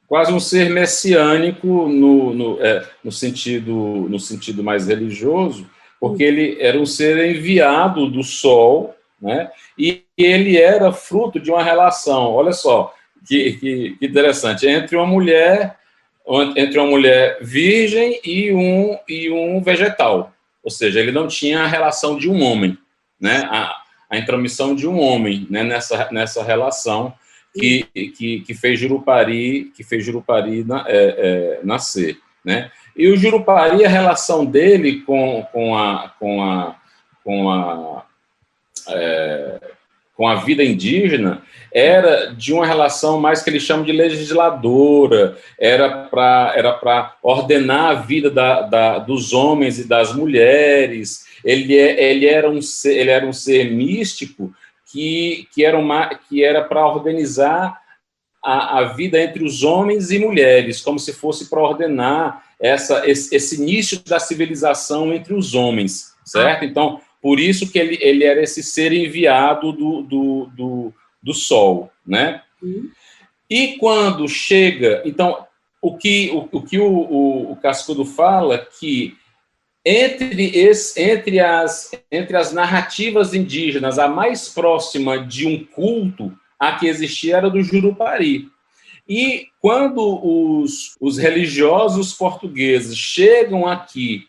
quase um ser messiânico no sentido mais religioso, porque ele era um ser enviado do sol, né? E ele era fruto de uma relação, olha só, que interessante, entre uma mulher virgem e um vegetal, ou seja, ele não tinha a relação de um homem, né? A intromissão de um homem, né? nessa relação que fez Jurupari nascer, né? E o Jurupari, a relação dele com a vida indígena era de uma relação mais que eles chamam de legisladora, era para ordenar a vida dos homens e das mulheres. Ele era um ser místico que era para organizar a vida entre os homens e mulheres, como se fosse para ordenar esse início da civilização entre os homens, certo? Então, por isso que ele era esse ser enviado do Sol, né? E quando chega... Então, o que o Cascudo fala que entre as narrativas indígenas, a mais próxima de um culto a que existia era do Jurupari. E quando os religiosos portugueses chegam aqui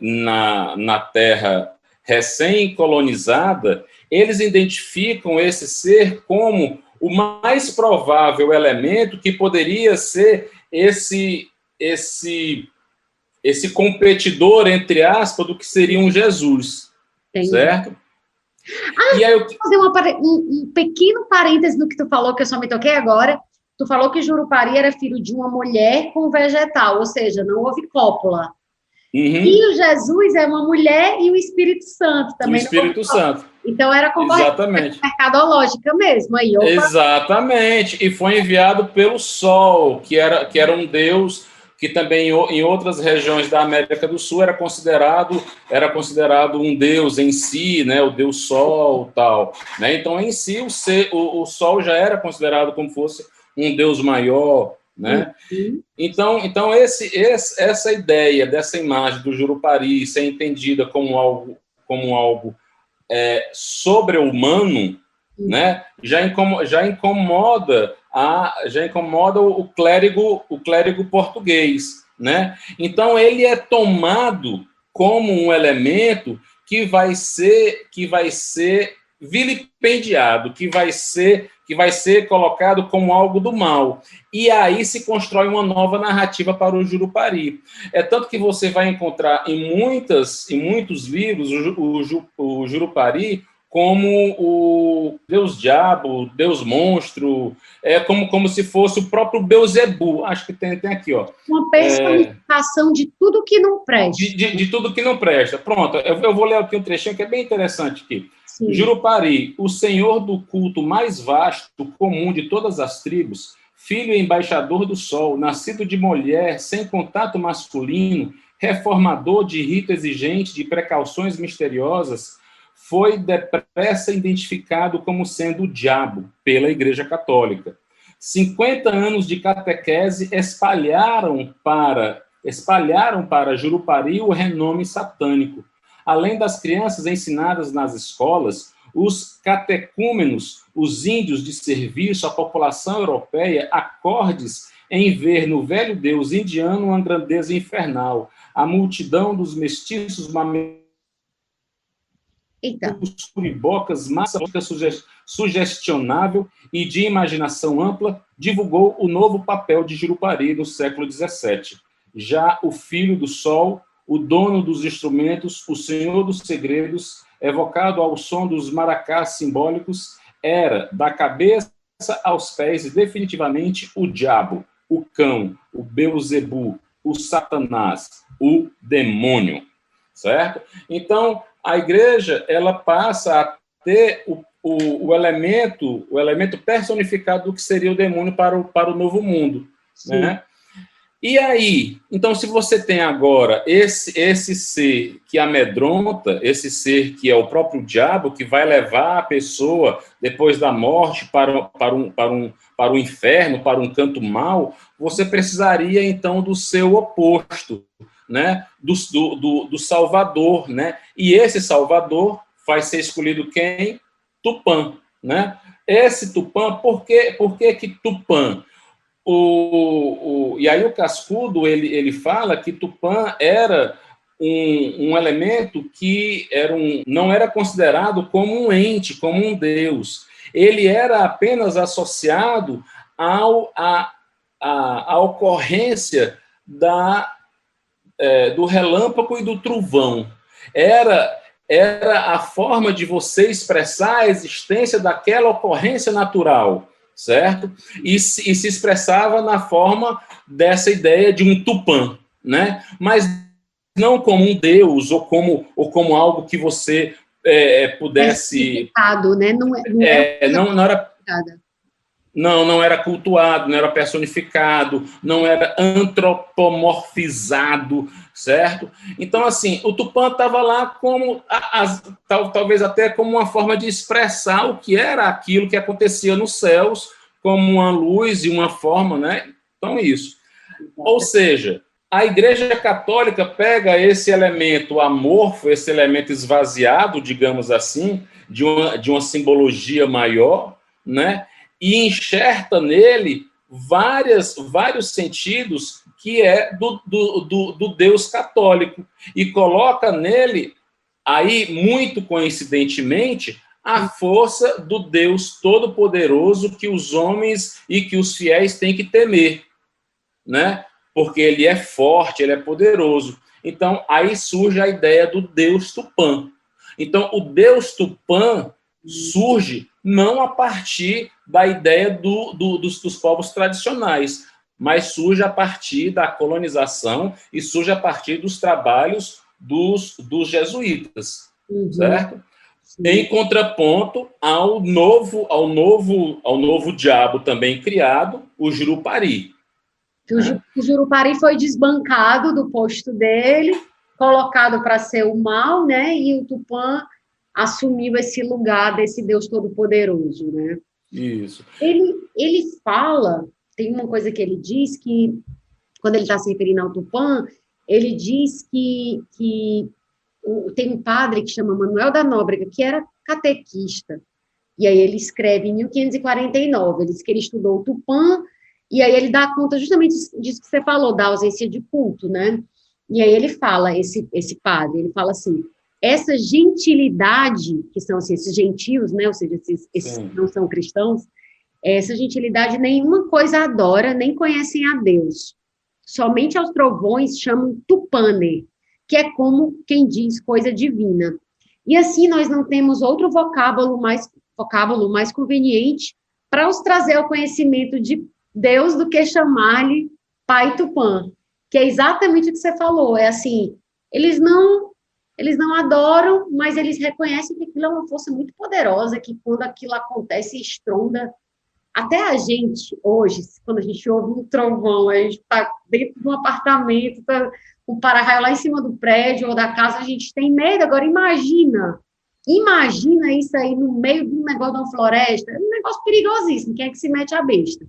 na terra recém-colonizada, eles identificam esse ser como o mais provável elemento que poderia ser esse competidor, entre aspas, do que seria um Jesus. Entendi. Certo? E aí eu vou fazer um pequeno parêntese no que tu falou, que eu só me toquei agora. Tu falou que Jurupari era filho de uma mulher com vegetal, ou seja, não houve cópula. E o Jesus é uma mulher e o Espírito Santo também. O Espírito Santo. Então era Exatamente. Mercadológica mesmo. Aí, exatamente. E foi enviado pelo Sol, que era um deus que também em outras regiões da América do Sul era considerado um deus em si, né, o deus Sol, tal, né? Então em si o Sol já era considerado como fosse um deus maior, né? Então essa ideia dessa imagem do Jurupari ser entendida como algo sobre-humano, né? Já incomoda o clérigo português, né? Então ele é tomado como um elemento que vai ser vilipendiado, que vai ser colocado como algo do mal. E aí se constrói uma nova narrativa para o Jurupari. É tanto que você vai encontrar em muitos livros o Jurupari como o Deus Diabo, Deus Monstro, como se fosse o próprio Beuzebu. Acho que tem aqui, ó. Uma personificação de tudo que não presta. De tudo que não presta. Pronto, eu vou ler aqui um trechinho que é bem interessante aqui. Sim. Jurupari, o senhor do culto mais vasto, comum de todas as tribos, filho e embaixador do sol, nascido de mulher, sem contato masculino, reformador de rito exigente, de precauções misteriosas, foi depressa identificado como sendo o diabo pela Igreja Católica. 50 anos de catequese espalharam para Jurupari o renome satânico. Além das crianças ensinadas nas escolas, os catecúmenos, os índios de serviço à população europeia, acordes em ver no velho deus indiano uma grandeza infernal. A multidão dos mestiços os curibocas, massa sugestionável e de imaginação ampla, divulgou o novo papel de Jurupari no século XVII. Já o filho do sol, o dono dos instrumentos, o senhor dos segredos, evocado ao som dos maracás simbólicos, era, da cabeça aos pés, definitivamente o diabo, o cão, o Beuzebu, o Satanás, o demônio. Certo? Então, a igreja ela passa a ter o elemento personificado do que seria o demônio para o novo mundo. Né? E aí, então, se você tem agora esse ser que amedronta, esse ser que é o próprio diabo, que vai levar a pessoa, depois da morte, para o inferno, para um canto mau, você precisaria, então, do seu oposto, né? do Salvador, né? E esse Salvador vai ser escolhido quem? Tupã, né? Esse Tupã, por que Tupã? E aí o Cascudo ele fala que Tupã era um elemento que não era considerado como um ente, como um deus. Ele era apenas associado à ocorrência do relâmpago e do trovão. Era a forma de você expressar a existência daquela ocorrência natural, certo? E se expressava na forma dessa ideia de um Tupã, né? Mas não como um deus ou como algo que você pudesse... Né? Não era cultuado, não era personificado, não era antropomorfizado, certo? Então, assim, o Tupã estava lá como, talvez até como uma forma de expressar o que era aquilo que acontecia nos céus, como uma luz e uma forma, né? Então, isso. Ou seja, a Igreja Católica pega esse elemento amorfo, esse elemento esvaziado, digamos assim, de uma simbologia maior, né? E enxerta nele vários sentidos que é do Deus católico, e coloca nele, aí, muito coincidentemente, a força do Deus Todo-Poderoso que os homens e que os fiéis têm que temer, né? Porque ele é forte, ele é poderoso. Então, aí surge a ideia do Deus Tupã. Então, o Deus Tupã surge não a partir da ideia dos povos tradicionais, mas surge a partir da colonização e surge a partir dos trabalhos dos jesuítas, certo? Sim. Em contraponto ao novo diabo também criado, o Jurupari. O Jurupari foi desbancado do posto dele, colocado para ser o mal, né? E o Tupã assumiu esse lugar desse Deus Todo-Poderoso, né? Isso. Ele fala, tem uma coisa que ele diz, que quando ele está se referindo ao Tupã, ele diz que tem um padre que chama Manuel da Nóbrega, que era catequista, e aí ele escreve em 1549, ele diz que ele estudou o Tupã, e aí ele dá conta justamente disso que você falou, da ausência de culto, né? E aí ele fala, esse padre, ele fala assim: essa gentilidade, que são assim, esses gentios, né, ou seja, esses que não são cristãos, essa gentilidade nenhuma coisa adora, nem conhecem a Deus. Somente aos trovões chamam Tupane, que é como quem diz coisa divina. E assim nós não temos outro vocábulo mais conveniente para os trazer ao conhecimento de Deus do que chamar-lhe Pai Tupã, que é exatamente o que você falou, é assim, eles não adoram, mas eles reconhecem que aquilo é uma força muito poderosa, que quando aquilo acontece, estronda. Até a gente, hoje, quando a gente ouve um trovão, a gente está dentro de um apartamento, tá um para-raio lá em cima do prédio ou da casa, a gente tem medo. Agora, imagina isso aí no meio de um negócio de uma floresta, é um negócio perigosíssimo, quem é que se mete a besta?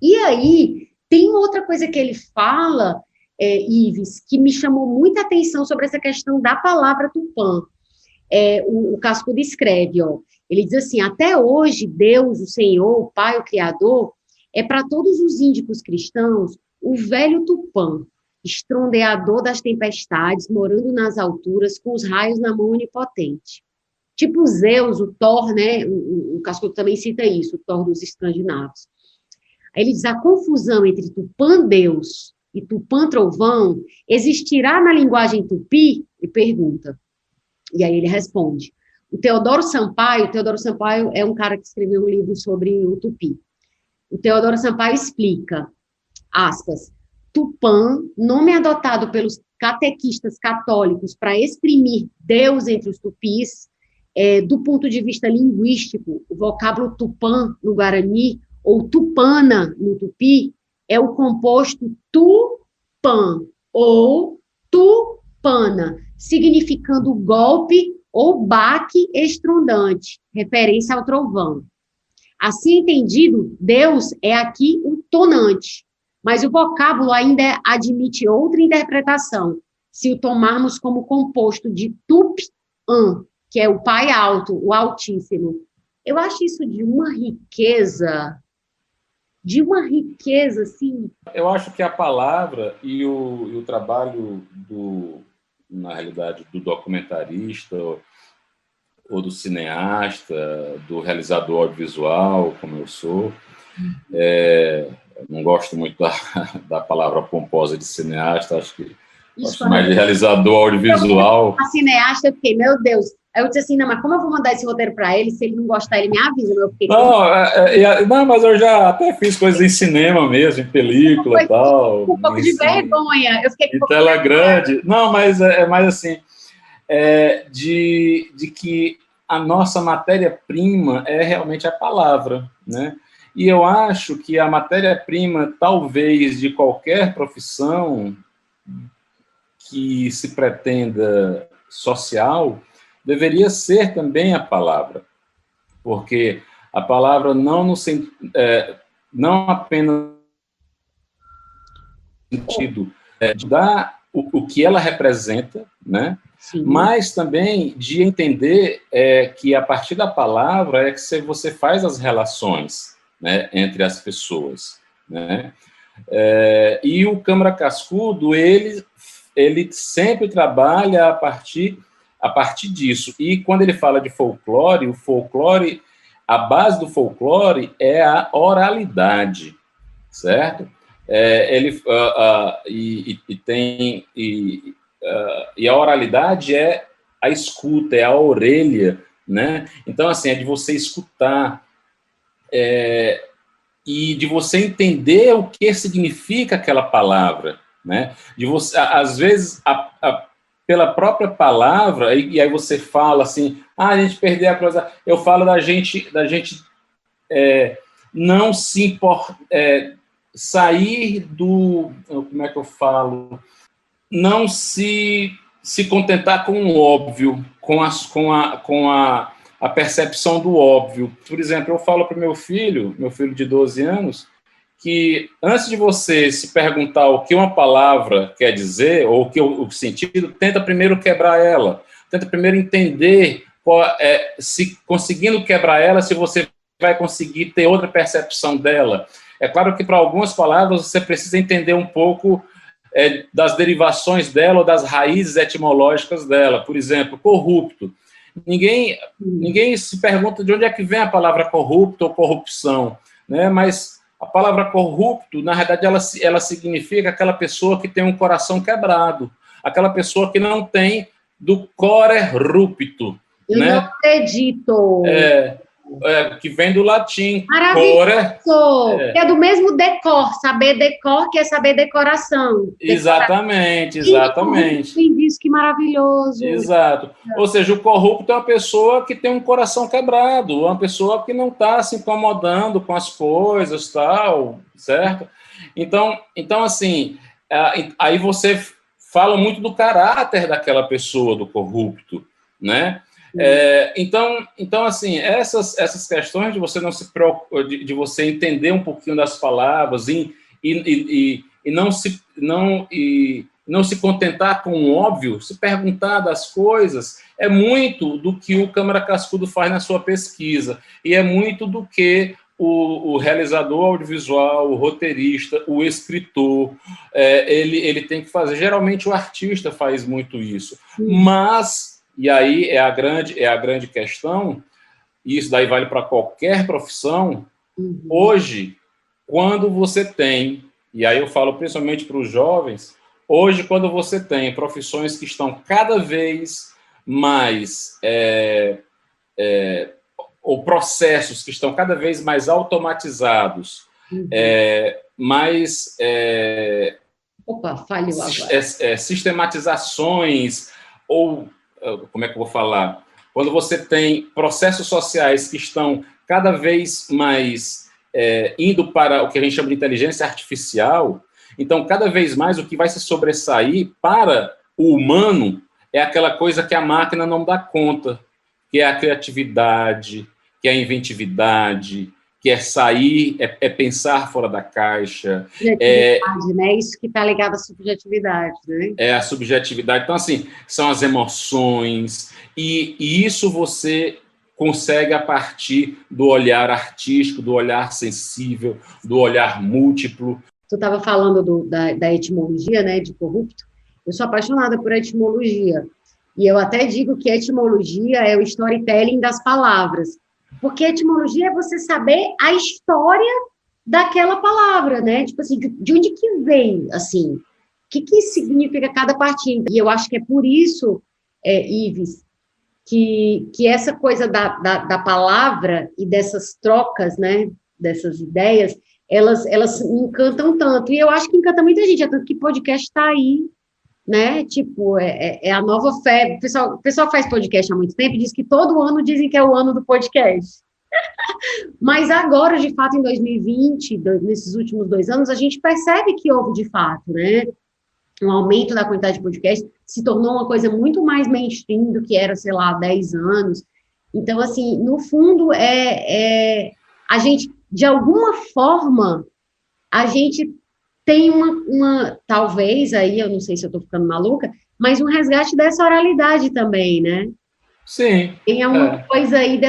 E aí, tem outra coisa que ele fala, Ives, que me chamou muita atenção sobre essa questão da palavra Tupã. O Cascudo escreve, ele diz assim: até hoje, Deus, o Senhor, o Pai, o Criador, é para todos os índicos cristãos o velho Tupã, estrondeador das tempestades, morando nas alturas, com os raios na mão onipotente. Tipo Zeus, o Thor, né? O Cascudo também cita isso, o Thor dos escandinavos. Aí ele diz: a confusão entre Tupã-Deus e Tupã-Trovão existirá na linguagem tupi? E pergunta. E aí ele responde. O Teodoro Sampaio é um cara que escreveu um livro sobre o tupi. O Teodoro Sampaio explica, aspas, Tupã, nome adotado pelos catequistas católicos para exprimir Deus entre os tupis, do ponto de vista linguístico, o vocábulo Tupã no Guarani, ou Tupana no Tupi, é o composto Tupã, ou Tupana, significando golpe ou baque estrondante, referência ao trovão. Assim entendido, Deus é aqui um tonante, mas o vocábulo ainda admite outra interpretação, se o tomarmos como composto de Tup-an, que é o Pai Alto, o Altíssimo. Eu acho isso de uma riqueza, assim. Eu acho que a palavra e o trabalho na realidade, do documentarista ou do cineasta, do realizador audiovisual, como eu sou. Não gosto muito da palavra pomposa de cineasta, acho que gosto mais de realizador audiovisual. A cineasta, eu fiquei, meu Deus. Aí eu disse assim, não, mas como eu vou mandar esse roteiro para ele? Se ele não gostar, ele me avisa. Eu fiquei, não, mas eu já até fiz coisas em cinema mesmo, em película e tal. Um pouco de vergonha. Eu fiquei em tela grande. Não, mas é mais assim, de que a nossa matéria-prima é realmente a palavra, né? E eu acho que a matéria-prima, talvez, de qualquer profissão que se pretenda social, deveria ser também a palavra, porque a palavra não apenas no sentido de dar o que ela representa, né? Sim. Mas também de entender que a partir da palavra é que você faz as relações, né, entre as pessoas, né? E o Câmara Cascudo, ele sempre trabalha a partir disso. E quando ele fala de folclore, a base do folclore é a oralidade, certo? E a oralidade é a escuta, é a orelha, né? Então, assim, é de você escutar e de você entender o que significa aquela palavra, né? De você, às vezes, pela própria palavra, e aí você fala assim, a gente perdeu a coisa. Eu falo da gente não se importar, sair do, como é que eu falo? Não se contentar com o óbvio, com a percepção do óbvio. Por exemplo, eu falo para o meu filho de 12 anos, que antes de você se perguntar o que uma palavra quer dizer, ou o sentido, tenta primeiro quebrar ela. Tenta primeiro entender, se conseguindo quebrar ela, se você vai conseguir ter outra percepção dela. É claro que para algumas palavras você precisa entender um pouco das derivações dela ou das raízes etimológicas dela. Por exemplo, corrupto. Ninguém se pergunta de onde é que vem a palavra corrupto ou corrupção, né? Mas a palavra corrupto, na verdade, ela significa aquela pessoa que tem um coração quebrado, aquela pessoa que não tem do core rupto. Eu né? não acredito. Que vem do latim. Maravilhoso! É do mesmo decor, saber decor que é saber decoração. Exatamente. Isso, que maravilhoso. Exato. Ou seja, o corrupto é uma pessoa que tem um coração quebrado, uma pessoa que não está se incomodando com as coisas, tal, certo? Então assim, aí você fala muito do caráter daquela pessoa, do corrupto, né? Então, assim, essas questões de você não se de você entender um pouquinho das palavras e não se contentar com o óbvio, se perguntar das coisas, é muito do que o Câmara Cascudo faz na sua pesquisa, e é muito do que o realizador audiovisual, o roteirista, o escritor, ele tem que fazer. Geralmente o artista faz muito isso, mas... E aí é a grande questão, e isso daí vale para qualquer profissão. Hoje, quando você tem, e aí eu falo principalmente para os jovens, hoje, quando você tem profissões que estão cada vez mais, ou processos que estão cada vez mais automatizados, mais... Opa, falhou agora. Sistematizações, ou... como é que eu vou falar? Quando você tem processos sociais que estão cada vez mais indo para o que a gente chama de inteligência artificial, então, cada vez mais, o que vai se sobressair para o humano é aquela coisa que a máquina não dá conta, que é a criatividade, que é a inventividade, que é sair, é pensar fora da caixa. Subjetividade, né? Isso que está ligado à subjetividade, né? É a subjetividade. Então, assim, são as emoções, e isso você consegue a partir do olhar artístico, do olhar sensível, do olhar múltiplo. Tu estava falando da etimologia, né, de corrupto. Eu sou apaixonada por etimologia, e eu até digo que etimologia é o storytelling das palavras, porque etimologia é você saber a história daquela palavra, né? Tipo assim, de onde que vem, assim, o que significa cada partinha. E eu acho que é por isso, Ives, que essa coisa da palavra e dessas trocas, né, dessas ideias, elas me encantam tanto. E eu acho que encanta muita gente, é tanto que podcast está aí, né? Tipo, é a nova febre. O pessoal faz podcast há muito tempo e diz que todo ano dizem que é o ano do podcast. Mas agora, de fato, em 2020, nesses últimos 2 anos, a gente percebe que houve, de fato, né? Um aumento da quantidade de podcasts, se tornou uma coisa muito mais mainstream do que era, sei lá, há 10 anos. Então, assim, no fundo, a gente, de alguma forma, a gente tem talvez aí, eu não sei se eu estou ficando maluca, mas um resgate dessa oralidade também, né? Sim. Tem uma coisa aí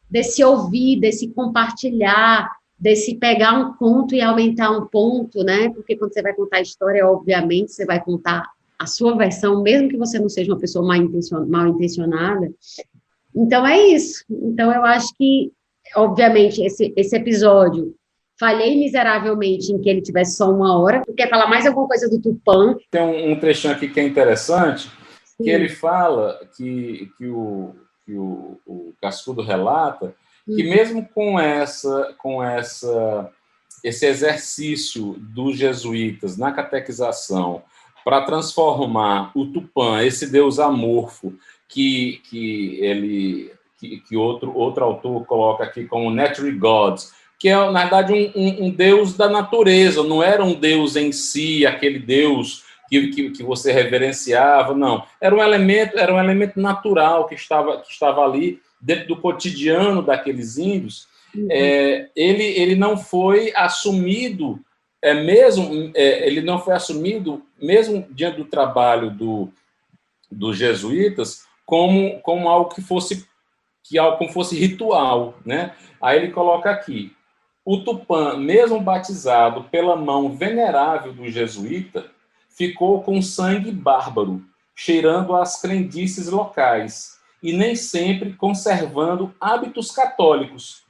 desse ouvir, desse compartilhar, desse pegar um conto e aumentar um ponto, né? Porque quando você vai contar a história, obviamente, você vai contar a sua versão, mesmo que você não seja uma pessoa mal intencionada. Então, é isso. Então, eu acho que, obviamente, esse episódio, falhei miseravelmente em que ele tivesse só 1 hora. Tu quer falar mais alguma coisa do Tupã? Tem um trechinho aqui que é interessante, Sim. que ele fala que o Cascudo relata que mesmo com esse exercício dos jesuítas na catequização para transformar o Tupã, esse deus amorfo, que outro autor coloca aqui como Natural Gods, que é, na verdade, um deus da natureza, não era um deus em si, aquele deus que você reverenciava, não. Era um elemento natural que estava ali, dentro do cotidiano daqueles índios. Ele não foi assumido, ele não foi assumido, mesmo diante do trabalho dos jesuítas, como algo que fosse ritual, né? Aí ele coloca aqui: o Tupã, mesmo batizado pela mão venerável do jesuíta, ficou com sangue bárbaro, cheirando às crendices locais e nem sempre conservando hábitos católicos.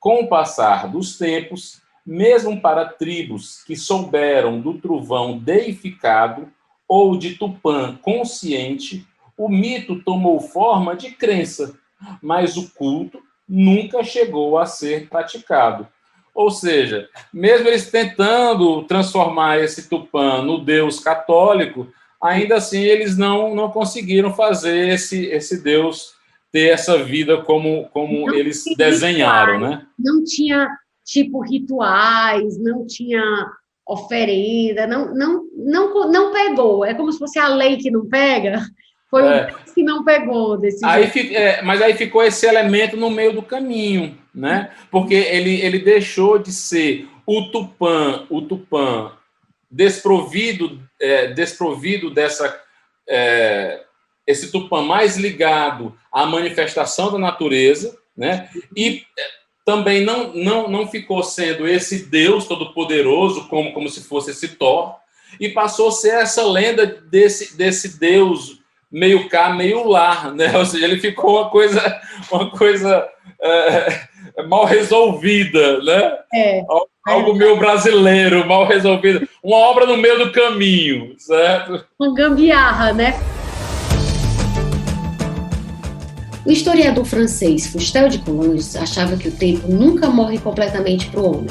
Com o passar dos tempos, mesmo para tribos que souberam do trovão deificado ou de Tupã consciente, o mito tomou forma de crença, mas o culto nunca chegou a ser praticado. Ou seja, mesmo eles tentando transformar esse Tupã no deus católico, ainda assim eles não conseguiram fazer esse deus ter essa vida como eles desenharam, rituais, né? Não tinha, tipo, rituais, não tinha oferenda, não pegou. É como se fosse a lei que não pega. Foi o Deus que não pegou desse jeito. Mas aí ficou esse elemento no meio do caminho, né? Porque ele deixou de ser o Tupã desprovido dessa... esse Tupã mais ligado à manifestação da natureza, né? E também não ficou sendo esse Deus todo-poderoso como se fosse esse Thor, e passou a ser essa lenda desse Deus meio cá, meio lá, né? Ou seja, ele ficou uma coisa mal resolvida, né? Algo meio brasileiro, mal resolvido. Uma obra no meio do caminho, certo? Uma gambiarra, né? O historiador francês Fustel de Coulanges achava que o tempo nunca morre completamente para o homem.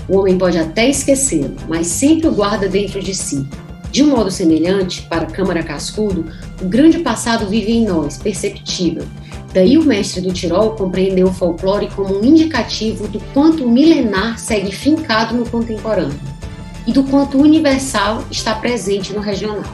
O homem pode até esquecê-lo, mas sempre o guarda dentro de si. De um modo semelhante, para Câmara Cascudo, o grande passado vive em nós, perceptível. Daí o mestre do Tirol compreendeu o folclore como um indicativo do quanto o milenar segue fincado no contemporâneo e do quanto o universal está presente no regional.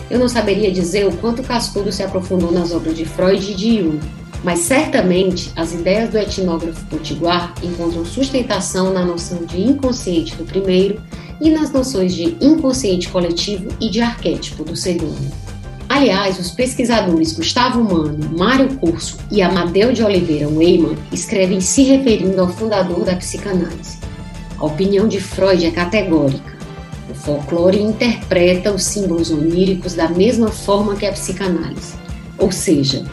Eu não saberia dizer o quanto Cascudo se aprofundou nas obras de Freud e de Jung, mas certamente as ideias do etnógrafo potiguar encontram sustentação na noção de inconsciente do primeiro e nas noções de inconsciente coletivo e de arquétipo do segundo. Aliás, os pesquisadores Gustavo Mano, Mário Curso e Amadeu de Oliveira Weyman escrevem se referindo ao fundador da psicanálise. A opinião de Freud é categórica. O folclore interpreta os símbolos oníricos da mesma forma que a psicanálise, ou seja,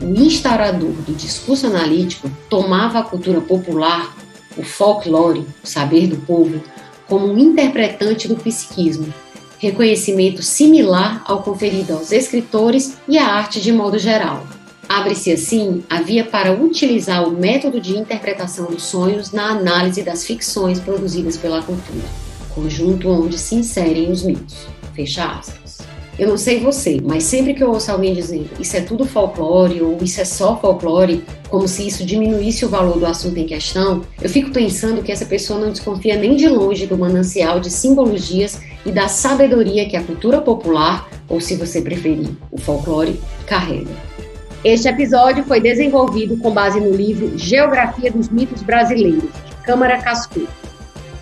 o instaurador do discurso analítico tomava a cultura popular, o folclore, o saber do povo, como um interpretante do psiquismo, reconhecimento similar ao conferido aos escritores e à arte de modo geral. Abre-se assim a via para utilizar o método de interpretação dos sonhos na análise das ficções produzidas pela cultura, conjunto onde se inserem os mitos. Fecha aspas. Eu não sei você, mas sempre que eu ouço alguém dizendo isso é tudo folclore ou isso é só folclore, como se isso diminuísse o valor do assunto em questão, eu fico pensando que essa pessoa não desconfia nem de longe do manancial de simbologias e da sabedoria que a cultura popular, ou se você preferir, o folclore, carrega. Este episódio foi desenvolvido com base no livro Geografia dos Mitos Brasileiros, de Câmara Cascudo.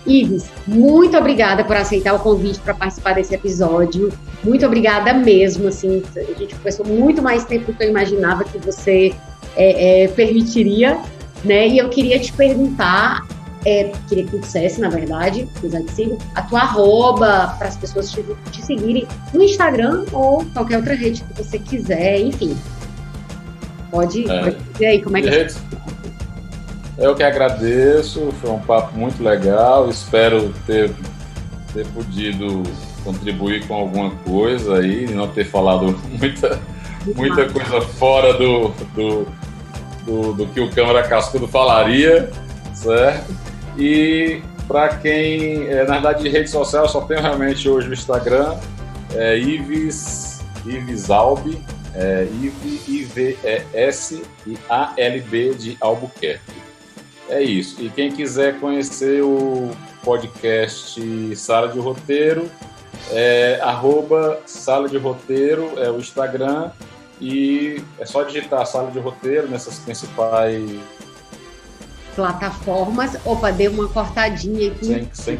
Ives, muito obrigada por aceitar o convite para participar desse episódio. Muito obrigada mesmo, assim, a gente conversou muito mais tempo do que eu imaginava que você permitiria, né? E eu queria te perguntar, queria que tu dissesse, na verdade, apesar de ser, a tua arroba para as pessoas te seguirem no Instagram ou qualquer outra rede que você quiser, enfim. Pode dizer aí como é que... Eu que agradeço, foi um papo muito legal, espero ter podido contribuir com alguma coisa aí, não ter falado muita coisa fora do que o Câmara Cascudo falaria, certo? E para quem, na verdade, de rede social, eu só tenho realmente hoje o Instagram, Ives Albi, IVESALB de Albuquerque. É isso. E quem quiser conhecer o podcast Sala de Roteiro, @Sala de Roteiro é o Instagram, e é só digitar Sala de Roteiro nessas principais plataformas. Opa, deu uma cortadinha aqui. Sem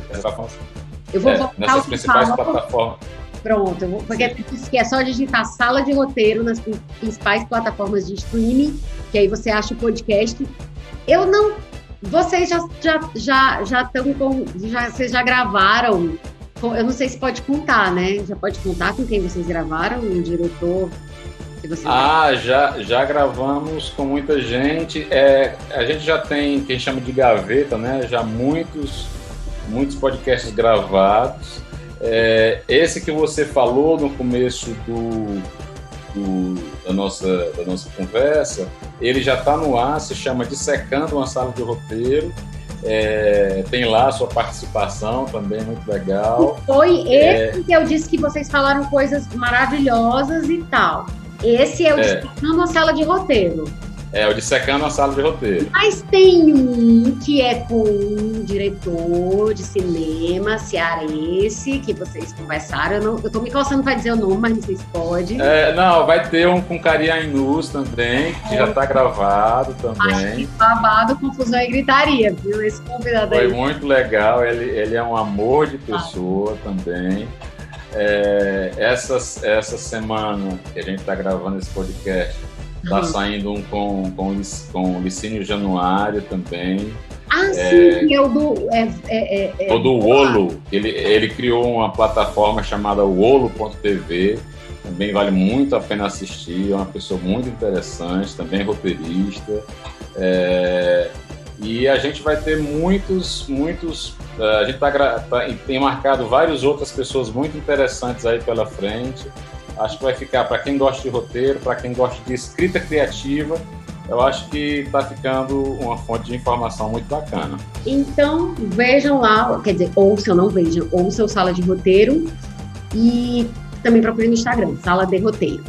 eu vou voltar nessas principais plataformas. Pronto, porque é só digitar Sala de Roteiro nas principais plataformas de streaming, que aí você acha o podcast. Vocês já estão com... Vocês já gravaram? Eu não sei se pode contar, né? Já pode contar com quem vocês gravaram? Um diretor? Já gravamos com muita gente. A gente já tem, que a gente chama de gaveta, né? Já muitos podcasts gravados. Esse que você falou no começo da nossa conversa, ele já está no ar, se chama Dissecando uma Sala de Roteiro, tem lá a sua participação também, muito legal. Foi esse que eu disse que vocês falaram coisas maravilhosas e tal. Esse é o Dissecando uma Sala de Roteiro. O Dissecando uma Sala de Roteiro. Mas tem um que é com um diretor de cinema cearense, que vocês conversaram. Eu tô me coçando para dizer o nome, mas não sei se pode. Não, vai ter um com Caria Inus também, que já tá gravado também. Acho que babado, confusão e gritaria, viu? Esse convidado aí. Foi muito legal, ele é um amor de pessoa também. Essa semana que a gente tá gravando esse podcast, tá saindo um com o Licínio Januário também. Sim, é o do... O do Olo. Ele criou uma plataforma chamada Olo.tv. Também vale muito a pena assistir. É uma pessoa muito interessante, também roteirista. E a gente vai ter muitos... a gente tem marcado várias outras pessoas muito interessantes aí pela frente. Acho que vai ficar, para quem gosta de roteiro, para quem gosta de escrita criativa, eu acho que está ficando uma fonte de informação muito bacana. Então, vejam lá, quer dizer, ouçam, não vejam, ouçam o Sala de Roteiro e também procurem no Instagram, Sala de Roteiro.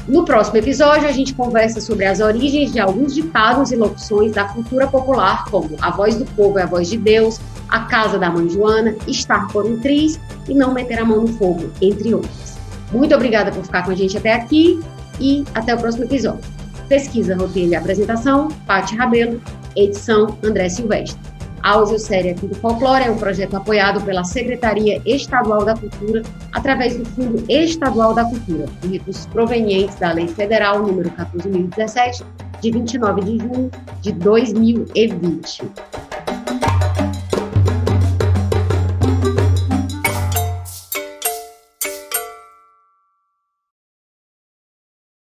No próximo episódio, a gente conversa sobre as origens de alguns ditados e locuções da cultura popular, como a voz do povo é a voz de Deus, a casa da mãe Joana, estar por um triz e não meter a mão no fogo, entre outros. Muito obrigada por ficar com a gente até aqui e até o próximo episódio. Pesquisa, roteiro e apresentação, Paty Rabelo, edição André Silvestre. A audiosérie aqui do Folclore é um projeto apoiado pela Secretaria Estadual da Cultura através do Fundo Estadual da Cultura, com recursos provenientes da Lei Federal número 14.017, de 29 de junho de 2020.